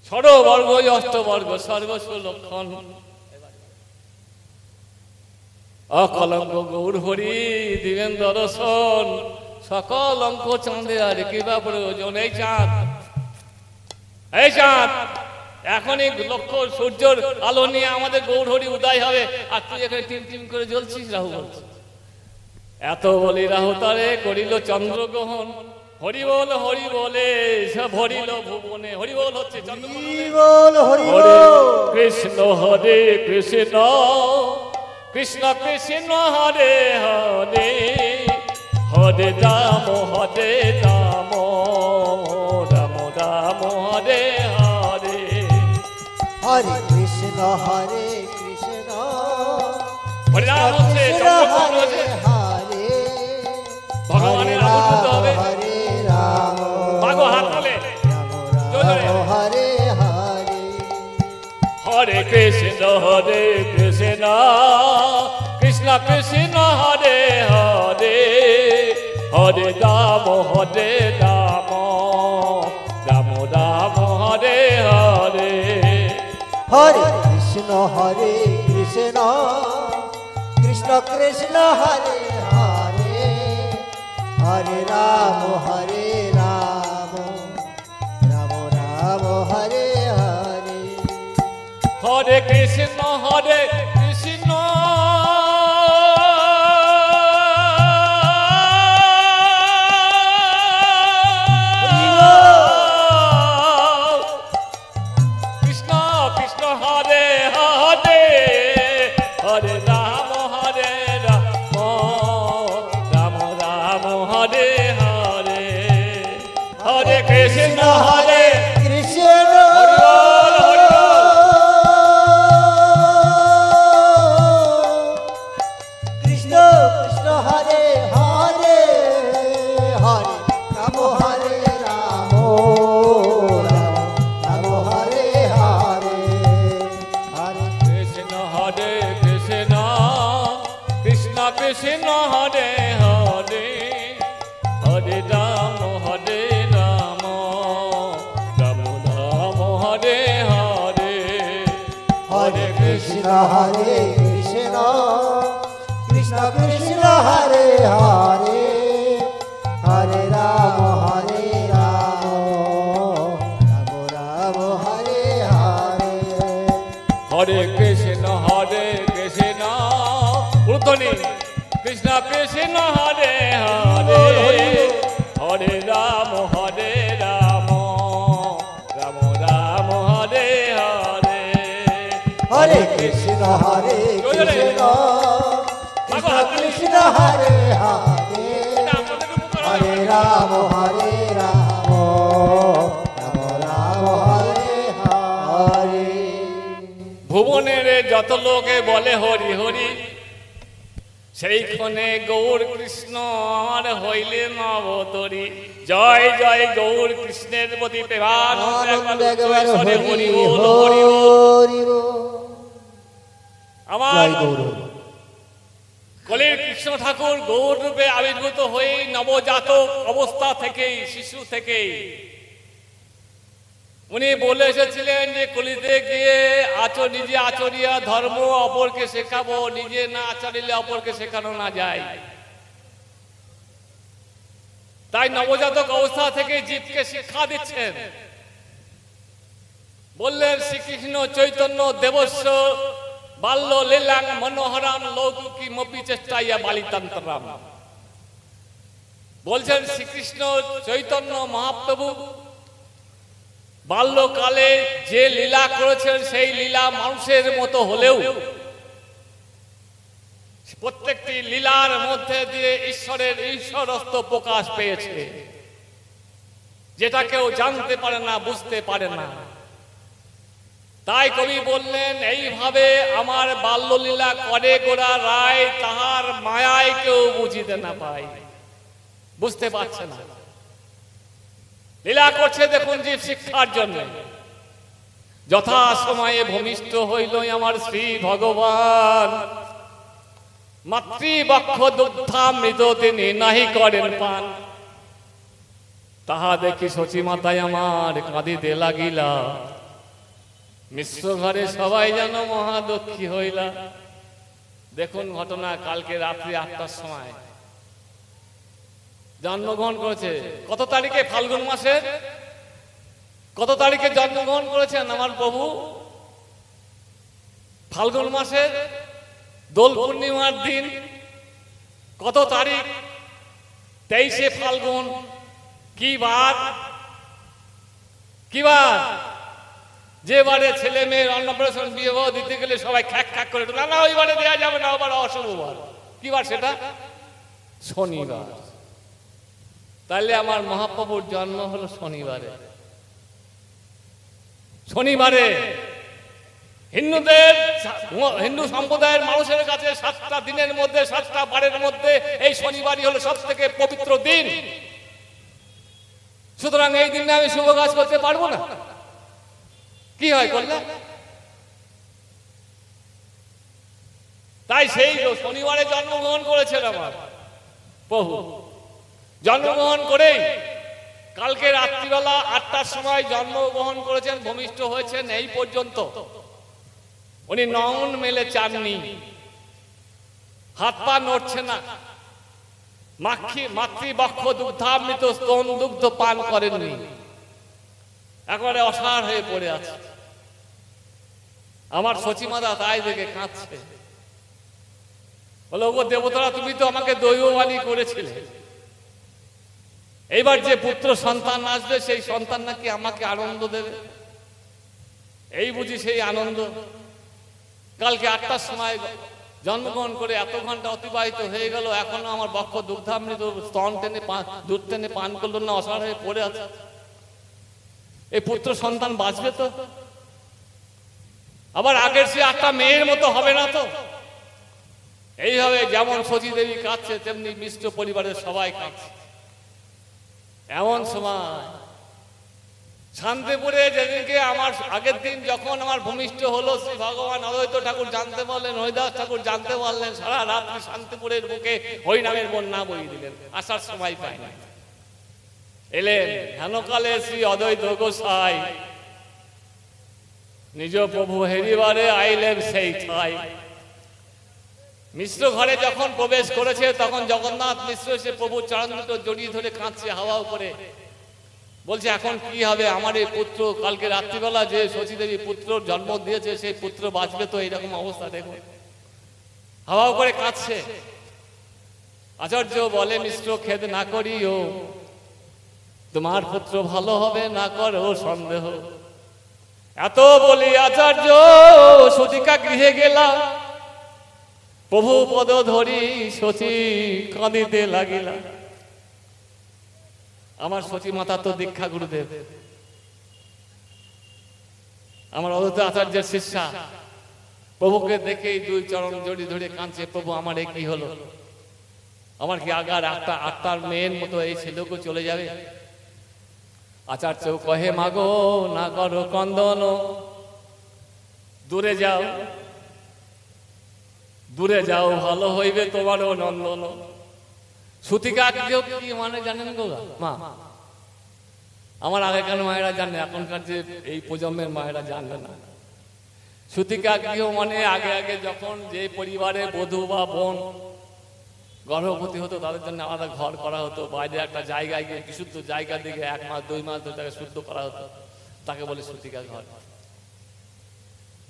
[SPEAKER 1] ষড়বর্গ অষ্টবর্গ সর্বস্ব লক্ষণ। অকলঙ্ক গৌর হরি দিবেন দর্শন, সকল অঙ্ক চাঁদে আর কিবা প্রয়োজন। এই চাঁদ, এই চাঁদ, এখনই লক্ষ সূর্যের আলো নিয়ে আমাদের গৌর হরি উদয় হবে, আর তুই এখানে টিম টিম করে জ্বলছিস। রাহু বলছে, এত বলি রাহু তারে করিল চন্দ্রগ্রহণ। হরি বল হরি বলে সব হরিল ভুবনে। হরি বল হচ্ছে কৃষ্ণ হরে কৃষ্ণ, কৃষ্ণ কৃষ্ণ হরে হরে, হরে রাম হরে রাম, রাম রাম হরে হরে।
[SPEAKER 2] হরে কৃষ্ণ হরে কৃষ্ণ,
[SPEAKER 1] হরে রাম হচ্ছে
[SPEAKER 2] হরে হরে,
[SPEAKER 1] ভগবানের আবির্ভূত হবে।
[SPEAKER 2] হরে রাম,
[SPEAKER 1] মাগো হাত তোলে,
[SPEAKER 2] হরে হরে।
[SPEAKER 1] হরে কৃষ্ণ কৃষ্ণ, কৃষ্ণ কৃষ্ণ হরে হরে, হরে রাম হরে রাম, রাম রাম হরে হরে।
[SPEAKER 2] হরে কৃষ্ণ হরে কৃষ্ণ, কৃষ্ণ কৃষ্ণ হরে হরে, হরে রাম হরে রাম, রাম রাম হরে হরে।
[SPEAKER 1] হরে কৃষ্ণ কৃষ্ণ, কৃষ্ণ কৃষ্ণ হরে হরে, হরে রাম হরে রাম, রাম রাম হরে হরে। হরে কৃষ্ণ
[SPEAKER 2] কৃষ্ণ, কৃষ্ণ কৃষ্ণ হরে হরে, হরে রাম হরে রাম, রাম হরে হরে, হরে
[SPEAKER 1] কৃষ্ণ কৃষ্ণ, কৃষ্ণ কৃষ্ণ হরে হরে, হরে রাম হরে রাম, রাম রাম হরে হরে।
[SPEAKER 2] হরে কৃষ্ণ হরে কৃষ্ণ, কৃষ্ণ কৃষ্ণ হরে হরে, হরে রাম হরে রাম, রাম রাম হরে হরে।
[SPEAKER 1] হরে কৃষ্ণ কৃষ্ণ, উর্ধ্বনি কৃষ্ণ কৃষ্ণ হরে হরে, হরে রাম রাম, রাম রাম হরে হরে।
[SPEAKER 2] হরে কৃষ্ণ কৃষ্ণ, কৃষ্ণ কৃষ্ণ হরে হরে, হরে রাম রাম, রাম রাম হরে হরে।
[SPEAKER 1] ভুবনের যত লোকে বলে হরি হরি, সেইখানে গৌর কৃষ্ণ আমার হইলে নবতরী। জয় জয় গৌর কৃষ্ণের প্রতি
[SPEAKER 2] আনন্দ একবার হরি
[SPEAKER 1] হরি
[SPEAKER 2] হরি
[SPEAKER 1] বল হরি বল।
[SPEAKER 2] বল।
[SPEAKER 1] আমার
[SPEAKER 2] জয় গৌর।
[SPEAKER 1] কলির কৃষ্ণ ঠাকুর গৌর রূপে আবির্ভূত হয়ে নবজাতক অবস্থা থেকেই, শিশু থেকেই উনি বলে এসেছিলেন যে কলিতে গিয়ে নিজে আচরিয়া ধর্ম অপরকে শেখাবো, নিজে না আচরিলে অপরকে শেখানো না যায়। তাই নবজাতক অবস্থা থেকে জীবকে শিক্ষা দিচ্ছেন। বললেন শ্রীকৃষ্ণ চৈতন্য দেবস্য বাল্য লীলাং মনোহরাম লৌকিকি মপি চেষ্টাইয়া বালিতান্তরাম। বলছেন শ্রীকৃষ্ণ চৈতন্য মহাপ্রভু বাল্যকালে যে লীলা করেছেন সেই লীলা মানুষের মতো হলেও প্রত্যেকটি লীলার মধ্যে দিয়ে ঈশ্বরের ঈশ্বরত্ব প্রকাশ পেয়েছে, যেটা কেউ জানতে পারে না, বুঝতে পারে না। তাই কবি বললেন, এইভাবে আমার বাল্যলীলা করে গোরা রায়, তাহার মায়ায় কেউ বুঝিতে না পায়। বুঝতে পারছে না, লীলা করছে দেখুন জীব শিক্ষার জন্য। যথা সময়ে ভূমিষ্ঠ হইল আমার শ্রী ভগবান, মাতৃবক্ষ দুগ্ধামৃত তিনি নাহি করেন পান। তাহা দেখি শচী মাতায় আমার কাঁদিতে লাগিলা, মিশ্র ঘরে সবাই যেন মহাদক্ষী হইলা। দেখুন ঘটনা, কালকে রাত্রি 8টার সময় জন্মগ্রহণ করেছে। কত তারিখে? ফাল্গুন মাসের কত তারিখে জন্মগ্রহণ করেছেন আমার প্রভু? ফাল্গুন মাসের দোল পূর্ণিমার দিন। কত তারিখ? 23শে ফাল্গুন। কি বার? কি বার? যে বারে ছেলে মেয়ের অন্নপ্রাশন বিবাহ দিতে গেলে সবাই খ্যাক খ্যাক করে, না না ওই বারে দেওয়া যাবে না, ওবার অশুভ বার। কি বার সেটা? শনিবার। তাহলে আমার মহাপ্রভুর জন্ম হলো শনিবারে। শনিবারে হিন্দু সম্প্রদায়ের মানুষের কাছে 7টা দিনের মধ্যে, 7টা বারের মধ্যে এই শনিবারই হলো সব থেকে পবিত্র দিন। সুতরাং এই দিনে আমি শুভ কাজ করতে পারবো না। কি হয় করলে? তাই সেই শনিবারে জন্মগ্রহণ করেছেন আমার প্রভু। জন্মগ্রহণ করেই কালকে রাত্রিবেলা 8টার সময় জন্মগ্রহণ করেছেন, ভূমিষ্ঠ হয়েছেন। এই পর্যন্ত উনি নয়ন মেলে চাননি, হাত পা নড়ছে না, মাতৃবক্ষ দুগ্ধামৃত স্তন দুগ্ধ পান করেননি, একেবারে অসাড় হয়ে পড়ে আছে। আমার সচিমাতা তাই দেখে কাঁদছে, বলে ওগো দেবতারা, তুমি তো আমাকে দৈববাণী করেছিলে, এইবার যে পুত্র সন্তান আসবে সেই সন্তান নাকি আমাকে আনন্দ দেবে। এই বুঝি সেই আনন্দ। কালকে 8টার সময় জন্মগ্রহণ করে এত ঘন্টা অতিবাহিত হয়ে গেল, এখনো আমার বক্ষ দুগ্ধামৃত স্তন টেনে দুধ টেনে পান করলো না, অসাড় হয়ে পড়ে আছে। এই পুত্র সন্তান বাঁচবে তো? আবার আগের সে 8টা মেয়ের মতো হবে না তো? এইভাবে যেমন শচী দেবী কাঁদছে, তেমনি মিশ্র পরিবারের সবাই কাঁদছে। এমন সময় শান্তিপুরে যেদিনকে আমার আগের দিন যখন আমার ভূমিষ্ঠ হলো, শ্রী ভগবান অদ্বৈত ঠাকুর জানতে পারলেন, হরিদাস ঠাকুর জানতে পারলেন, সারা রাত্রি শান্তিপুরের বুকে হরিনামের বন্যা বইয়ে দিলেন। আসার সময় পায় না, এলেন হেনকালে শ্রী অদ্বৈত গোসাই, নিজ প্রভু হেরিবারে আইলেন সেই ঠাই। মিশ্র ঘরে যখন প্রবেশ করেছে, তখন জগন্নাথ মিশ্র সে প্রভুর চরণ দুটো জড়িয়ে ধরে কাঁদছে হাওয়া করে, বলছে এখন কি হবে? আমার এই পুত্র কালকে রাত্রিবেলা যে শচী দেবী পুত্র জন্ম দিয়েছে, সেই পুত্র বাঁচবে তো? এইরকম অবস্থা দেখুন, হাওয়া করে কাঁদছে। আচার্য বলে, মিশ্র খেদ না করিও, তোমার পুত্র ভালো হবে, না করো সন্দেহ। এত বলি আচার্য সচিকা গৃহে গেলাম, প্রভু পদ ধরি শচী কাঁদিতে লাগিলা। আমার শচী মাতা তো দীক্ষা গুরুদেব, আমার অদ্বৈত আচার্যের শিষ্যা, প্রভুকে দেখেই 2 চরণ জড়িয়ে ধরে কাঁদছে, প্রভু আমার এ কি হলো? আমার কি আগার 8টার মেয়ের মতো এই ছেলেকে চলে যাবে? আচার্য কহে, মাগো না করো কন্দন, দূরে যাও, দূরে যাও, ভালো হইবে তোমারও নন্দন। সুতিকা কি মানে জানেন গো মা? আমার আগেকার মায়েরা জানে, এখনকার যে এই প্রজন্মের মায়েরা জানবে না। সুতিকা গৃহ মানে আগে আগে যখন যে পরিবারে বধূ বা বোন গর্ভবতী হতো, তাদের জন্য আলাদা ঘর করা হতো, বাইরে একটা জায়গায় গিয়ে বিশুদ্ধ জায়গা দিকে 1 মাস 2 মাস ধরে তাকে শুদ্ধ করা হতো, তাকে বলে সুতিকা ঘর।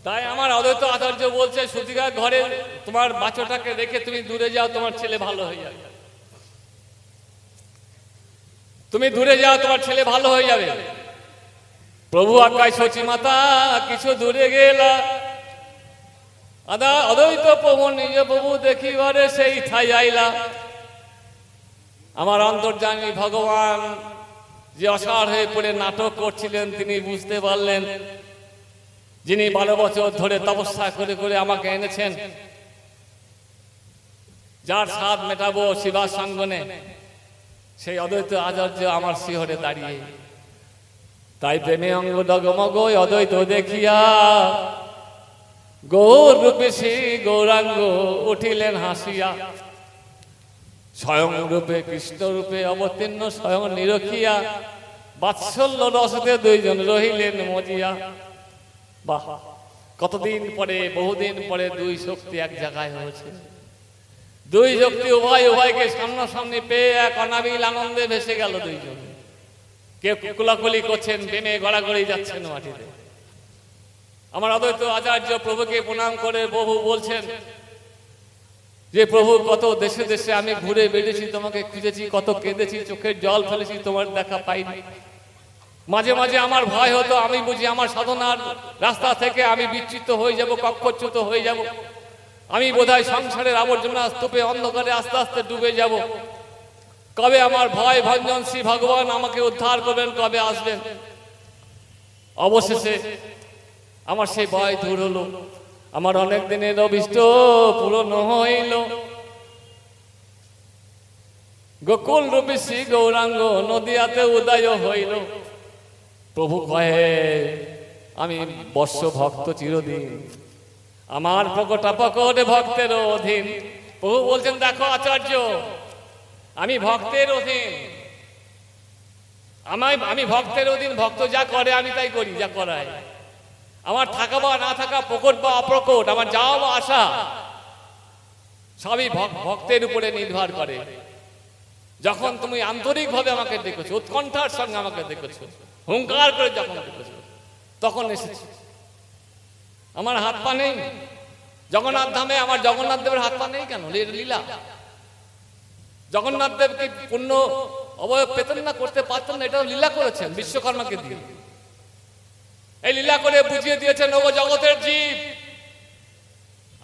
[SPEAKER 1] তাই আমার অদ্বৈত আচার্য বলছে, সুতিকা ঘরে তোমার বাচ্চাটাকে রেখে তুমি দূরে যাও, তোমার ছেলে ভালো হয়ে যাবে। তুমি দূরে যাও, তোমার ছেলে ভালো হয়ে যাবে। প্রভু আজ্ঞায় শচী মাতা কিছু দূরে গেলা, অদ্বৈত প্রভু নিজ প্রভু দেখিবারে সেই ঠাই আইলা। আমার অন্তর্যামী ভগবান যে অসাড় হয়ে পড়ে নাটক করছিলেন, তিনি বুঝতে পারলেন যিনি 12 বছর ধরে তপস্যা করে করে আমাকে এনেছেন, যার স্বাদ মেটাবো শিবার সঙ্গনে, সেই অদ্বৈত আচার্য আমার শিহরে দাঁড়িয়ে। তাই প্রেমে অঙ্গ ডগমগ অদ্বৈত দেখিয়া গৌর রূপে শ্রী গৌরাঙ্গ উঠিলেন হাসিয়া। স্বয়ং রূপে কৃষ্ণ রূপে অবতীর্ণ স্বয়ং নিরখিয়া, বাৎসল্য রসতে দুইজন রহিলেন মজিয়া। বাহ, কতদিন পরে, বহুদিন পরে দুই শক্তি এক জায়গায় হয়েছে। দুই শক্তি উভয় উভয়কে সামনাসামনি পেয়ে এক অনাবিল আনন্দে ভেসে গেল দুইজন। কেউ কুলাকুলি করছেন, প্রেমে গড়াগড়ি যাচ্ছেন মাটিতে। আমার অদ্বৈত আচার্য প্রভুকে প্রণাম করে প্রভু বলছেন যে প্রভু, কত দেশে দেশে আমি ঘুরে বেড়েছি, তোমাকে খুঁজেছি, কত কেঁদেছি, চোখের জল ফেলেছি, তোমার দেখা পাইনি। মাঝে মাঝে আমার ভয় হতো, আমি বুঝি আমার সাধনার রাস্তা থেকে আমি বিচ্যুত হয়ে যাব, কক্ষচ্যুত হয়ে যাব, আমি বোধহয় সংসারের আবর্জনা স্তূপে অন্ধকারে আস্তে আস্তে ডুবে যাব। কবে আমার ভয় ভঞ্জন শ্রী ভগবান আমাকে উদ্ধার করবেন, কবে আসবেন? অবশেষে আমার সেই ভয় দূর হলো, আমার অনেক দিনের অভিষ্ট পূরণ হইল। গোকুল রূপী শ্রী গৌরাঙ্গ নদিয়াতে উদয় হইল। প্রভু কহে, আমি বর্ষ ভক্ত চিরদিন, আমার প্রকটা প্রকট ভক্তের অধীন। প্রভু বলছেন, দেখো আচার্য, আমি ভক্তের অধীন, আমি ভক্তের অধীন। ভক্ত যা করে আমি তাই করি, যা করায়। আমার থাকা বা না থাকা, প্রকট বা অপ্রকট, আমার যাওয়া বা আসা, সবই ভক্তের উপরে নির্ভর করে। যখন তুমি আন্তরিকভাবে আমাকে দেখেছো, উৎকণ্ঠার সঙ্গে আমাকে দেখেছো, হুঙ্কার করে যখন দেখেছো, তখন এসেছি। আমার হাত পা নেই জগন্নাথ ধামে, আমার জগন্নাথ দেবের হাত পা নেই কেন? লীলা। জগন্নাথ দেব কি পূর্ণ অবয়ব পেতেন না, করতে পারতেন না? এটাও লীলা করেছেন বিশ্বকর্মাকে দিয়ে। এই লীলা করে বুঝিয়ে দিয়েছেন, ওগো জগতের জীব,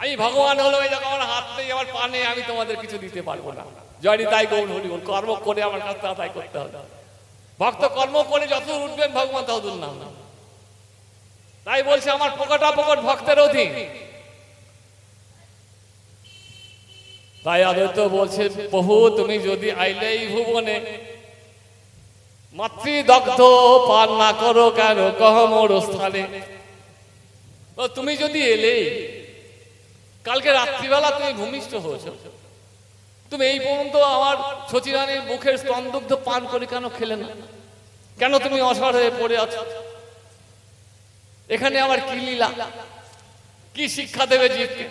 [SPEAKER 1] আমি ভগবান হলো, এই যখন আমার হাত নেই, আমার পা নেই, আমি তোমাদের কিছু দিতে পারবো না। জয়নি তাই গৌর হরি বল, কর্ম করে আমার কাছে আদায় করতে হবে। ভক্ত কর্ম করে যতদূর উঠবেন ভগবান ততদূর নাম। তাই বলছে, আমার প্রকটা প্রকট ভক্তের অধীন। তাই আদত বলছে, প্রভু তুমি যদি আইলে এই ভুবনে, মাতৃদগ্ধ পান না করো কেন কহ মোর স্থানে। তুমি যদি এলে, কালকে রাত্রিবেলা তুমি ভূমিষ্ঠ হয়েছ, তুমি এই পর্যন্ত আমার সচিরানীর মুখের স্তনদুগ্ধ পান করে কেন খেলে না? কেন তুমি অসাড় হয়ে পড়ে আছো? এখানে আমার কি লীলা, কি শিক্ষা দেবে জীবকে?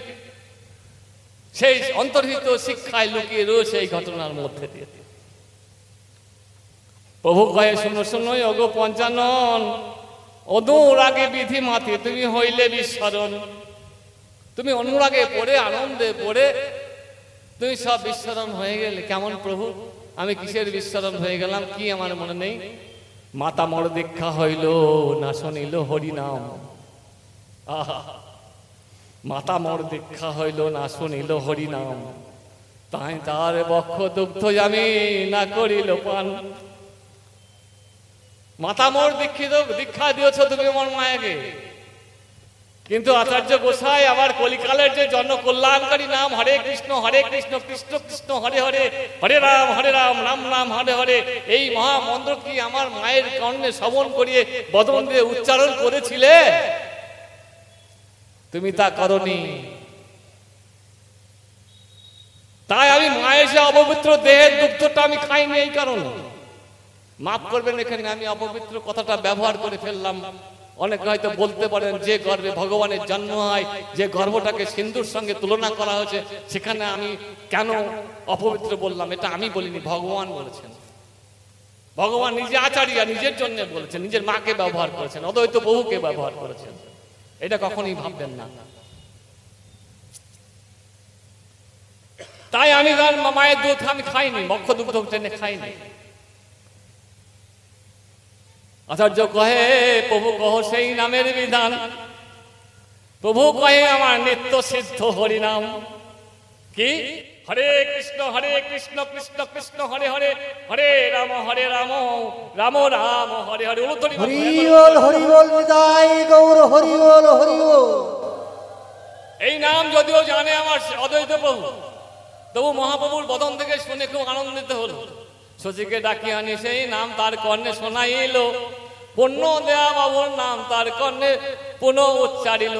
[SPEAKER 1] সেই অন্তর্হিত শিক্ষায় লুকিয়ে রয়েছে এই ঘটনার মধ্যে দিয়ে। প্রভু কয়ে, শুনো শুনো ওগো পঞ্চানন, অনুরাগে বিধি মাতি তুমি হইলে বিস্মরণ। তুমি অনুরাগে পড়ে, আনন্দে পড়ে তুমি সব বিস্মরণ হয়ে গেলে। কেমন প্রভু? আমি কিসের বিস্মরণ হয়ে গেলাম, কি আমার মনে নেই? মাতা মর দীক্ষা হইল না শুনিল হরিনাম। আহা, মাতা মোর দীক্ষা হইল না শুনিল হরিনাম, তাই তার বক্ষ দুগ্ধ আমি না করিল পান। মাতা মোর দীক্ষা দিয়েছ তুমি আমার মায়াকে, কিন্তু আচার্য গোসাই আবার কলিকালের যে জনকল্যাণকারী নাম হরে কৃষ্ণ কৃষ্ণ কৃষ্ণ হরে হরে, হরে রাম রাম রাম হরে হরে, এই মহামন্ত্র কি আমার মায়ের কর্ণে শ্রবণ করিয়ে বদন দিয়ে উচ্চারণ করেছিলে? তুমি তা করনি। তাই আমি মায়ের সে অপবিত্র দেহের দুগ্ধটা আমি খাইনি। এই কারণে মাফ করবেন, এখানে আমি অপবিত্র কথাটা ব্যবহার করে ফেললাম। অনেকে হয়তো বলতে পারেন, যে গর্ভে ভগবানের জন্ম হয়, যে গর্ভটাকে সিন্ধুর সঙ্গে তুলনা করা হয়েছে, সেখানে আমি কেন অপবিত্র বললাম? এটা আমি বলিনি, ভগবান বলেছেন। ভগবান নিজে আচার্য, নিজের জন্য বলেছেন, নিজের মাকে ব্যবহার করেছেন, অদ্বৈত বহুকে ব্যবহার করেছেন। এটা কখনই ভাববেন না। তাই আমি তার মায়ের দুধ আমি খাইনি, বক্ষ দুগ্ধ টেনে খাইনি। আচার্য কহে, প্রভু কহ সেই নামের বিধান। প্রভু কহে, আমার নিত্য সিদ্ধ হরিনাম। কি হরে কৃষ্ণ কৃষ্ণ কৃষ্ণ হরে হরে, হরে রাম রাম রাম হরে হরে।
[SPEAKER 2] হরি বল নিতাই গৌর, হরি বল।
[SPEAKER 1] এই নাম যদিও জানে আমার অদ্বৈত প্রভু, তবু মহাপ্রভুর বদন থেকে শুনে খুব আনন্দিত হলো। শশীকে ডাকি আনি সেই নাম তার কর্ণে শোনাইল, পুণ্য দেয়া বাবুর নাম তার কর্ণে পুনঃ উচ্চারিল।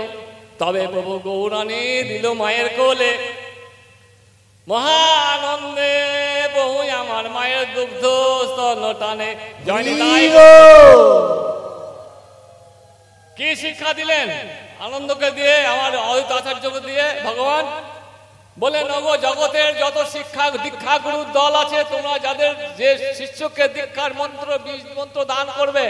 [SPEAKER 1] তবে প্রভু গৌরানী দিল মায়ের কোলে, মহা আনন্দে বহু আমার মায়ের দুগ্ধ স্তন টানে। কি শিক্ষা দিলেন আনন্দকে দিয়ে, আমার অদ্বৈত আচার্যকে দিয়ে ভগবান বলেন, ওগো জগতের যত শিক্ষা দীক্ষা গুরুর দল আছে, তোমরা যাদের যে শিষ্যকে দীক্ষার মন্ত্র বীজ মন্ত্র দান করবে,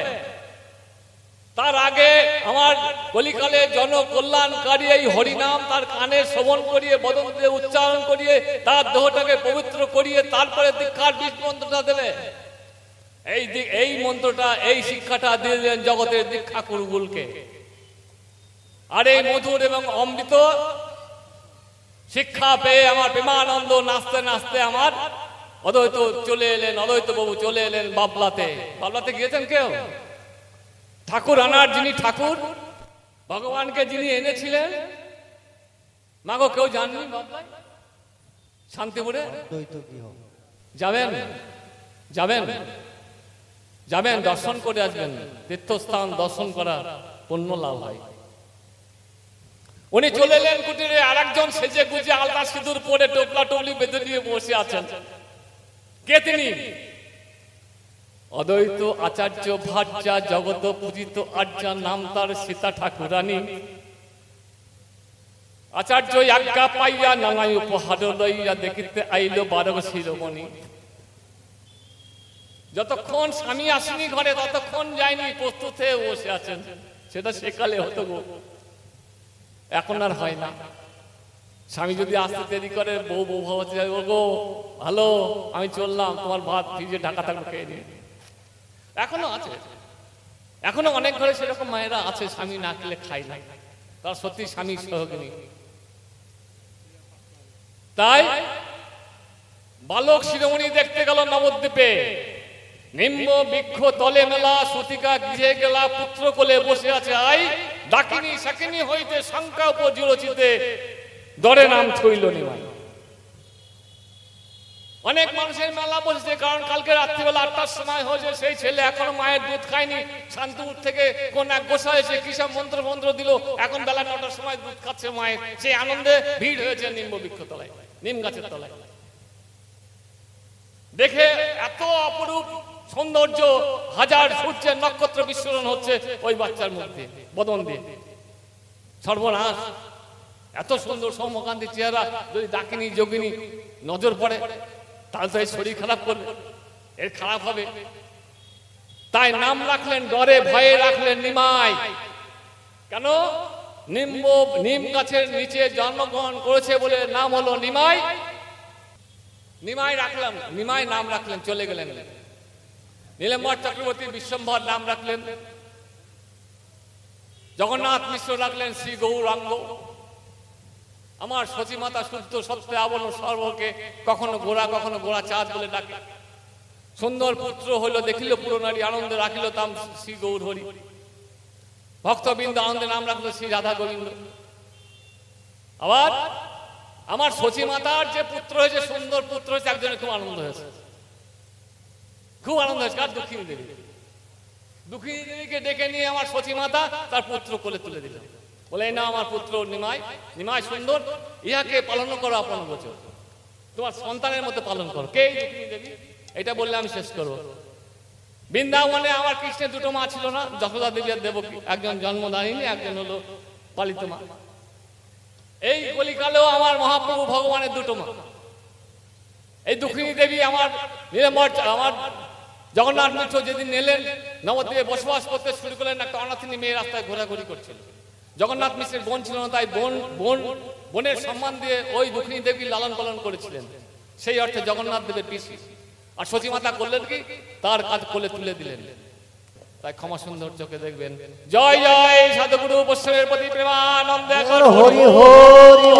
[SPEAKER 1] তার আগে আমার কলিকালে জনকল্যাণকারী এই হরিনাম তার কানে শ্রবণ করিয়ে বদন দিয়ে উচ্চারণ করিয়ে তার দেহটাকে পবিত্র করিয়ে তারপরে দীক্ষার বীজ মন্ত্রটা দেবে। এই মন্ত্রটা, এই শিক্ষাটা দিয়ে দিলেন জগতের দীক্ষা গুরুগুলকে। আর এই মধুর এবং অমৃত শিক্ষা পেয়ে আমার প্রেমানন্দ নাচতে নাচতে আমার অদ্বৈত চলে এলেন, অদ্বৈত বাবু চলে এলেন বাবলাতে। বাবলাতে গিয়েছেন কেউ? ঠাকুর আনার যিনি ঠাকুর, ভগবানকে যিনি এনেছিলেন, মাগো কেউ জাননি বাবলায়? শান্তিপুরে যাবেন, যাবেন যাবেন, দর্শন করে আসবেন। তীর্থস্থান দর্শন করা পুণ্য লাভ হয়। উনি চলে এলেন কুটিরে, আর একজন সেজে গুজে আলতা সিঁদুর পরে টোপলা টোপলি বেঁধে নিয়ে বসে আছেন। কে তিনি? অদ্বৈত আচার্য ভার্যা জগত পূজিত আর্যা, নাম তার সীতা ঠাকুরানী। আচার্য আজ্ঞা পাইয়া নানাই উপহার লইয়া দেখিতে আইল 12 শিরোমণি। যতক্ষণ স্বামী আসেনি ঘরে ততক্ষণ যায়নি, প্রস্তুত হয়ে বসে আছেন। সেটা সেকালে হতো গো, এখন আর হয় না। স্বামী যদি আসতে দেরি করে, বউ ভাবতে যাবে, গো ভালো আমি চললাম, তোমার ভাত ফ্রিজে ঢাকা থাকবে খেয়ে নিয়ে। এখনো আছে, এখনো অনেক ঘরে সেরকম মায়েরা আছে, স্বামী না খেলে খাই না, তার সত্যি স্বামী সহযোগী। তাই বালক শিরোমণি দেখতে গেল নবদ্বীপে, নিম্ব বৃক্ষ তলে মেলা, সুতিকা গৃহে গেলা, পুত্র কোলে বসে আছে আই, ডাকিনি সাকিনি হইতে শঙ্কা উপজিরচিতে, দরে নাম থইল নিমাই। অনেক মানুষের মেলা বসেছে, কারণ কালকে রাত্রিবেলা 8টার সময় হয়েছে, সেই ছেলে এখনো মায়ের দুধ খায়নি। শান্তিপুর থেকে কোন এক গোসা এসে কিসব মন্ত্র দিল, এখন বেলা 9টার সময় দুধ খাচ্ছে মায়ের। সেই আনন্দে ভিড় হয়েছে নিম্ব বৃক্ষ তলায়, নিম গাছের তলায়। দেখে এত অপরূপ সৌন্দর্য, হাজার সূর্যের নক্ষত্র বিস্ফোরণ হচ্ছে ওই বাচ্চার মধ্যে, বদন দিয়ে। সর্বনাশ, এত সুন্দর সৌম্যকান্তি চেহারা, যদি ডাকিনি যোগিনী নজর পড়ে তাহলে তো এই শরীর খারাপ করবে, এর খারাপ হবে। তাই নাম রাখলেন, ডরে ভয়ে রাখলেন নিমাই। কেন? নিম গাছের নিচে জন্মগ্রহণ করেছে বলে নাম হলো নিমাই। নিমাই রাখলাম, নিমাই নাম রাখলেন, চলে গেলেন। নীলম্বর চক্রবর্তী বিশ্বম্ভর নাম রাখলেন, জগন্নাথ মিশ্র রাখলেন শ্রী গৌরাঙ্গ। আমার সতী মাতা শুদ্ধ সত্য আবরণ সর্বকে কখনো গোড়া চাঁদ বলে ডাকে। সুন্দর পুত্র হইল দেখিল পুরনারী, আনন্দে রাখিল তাম শ্রী গৌর হরি। ভক্তবৃন্দ আনন্দে নাম রাখলো শ্রী রাধা গোবিন্দ। আবার আমার সতী মাতার যে পুত্র হয়েছে, সুন্দর পুত্র হয়েছে, একজনের খুব আনন্দ হয়েছে, খুব আনন্দ হয়েছে। কার? দক্ষিণী দেবী। দক্ষিণী দেবীকে ডেকে নিয়ে আমার সতী মাতা তার পুত্র কোলে তুলে দিল, বলে না আমার পুত্র নিমাই, নিমাই সুন্দর, ইহাকে পালন করো আপন বছর, তোমার সন্তানের মতো পালন করো। কে? দক্ষিণী দেবী। এটা বললে আমি শেষ করবো। বৃন্দাবনে আমার কৃষ্ণের দুটো মা ছিল না, যশোদা দেবী আর দেবকী, একজন জন্মদায়িনী, একজন হলো পালিত মা। এই কলিকালেও আমার মহাপ্রভু ভগবানের দুটো মা। এই দক্ষিণী দেবী আমার আমার জগন্নাথ মিত্র যেদিন নিলেন নবদ্বীপে বসবাস করতে শুরু করলেন, একটা অনাথিনী মেয়ে রাস্তায় ঘোরাঘুরি করছিল। জগন্নাথ মিশ্রের বোন ছিল না, তাই বোনের সম্মান দিয়ে ওই দক্ষিণী দেবী লালন পালন করেছিলেন। সেই অর্থে জগন্নাথ দেবের পিসি। আর সতী মাতা করলেন কি? তার কাজ কোলে তুলে দিলেন। তাই ক্ষমা সুন্দর চোখে দেখবেন। জয় জয় সাধুগুরু বৈষ্ণবের প্রতি প্রেমানন্দে
[SPEAKER 2] হরি হরি।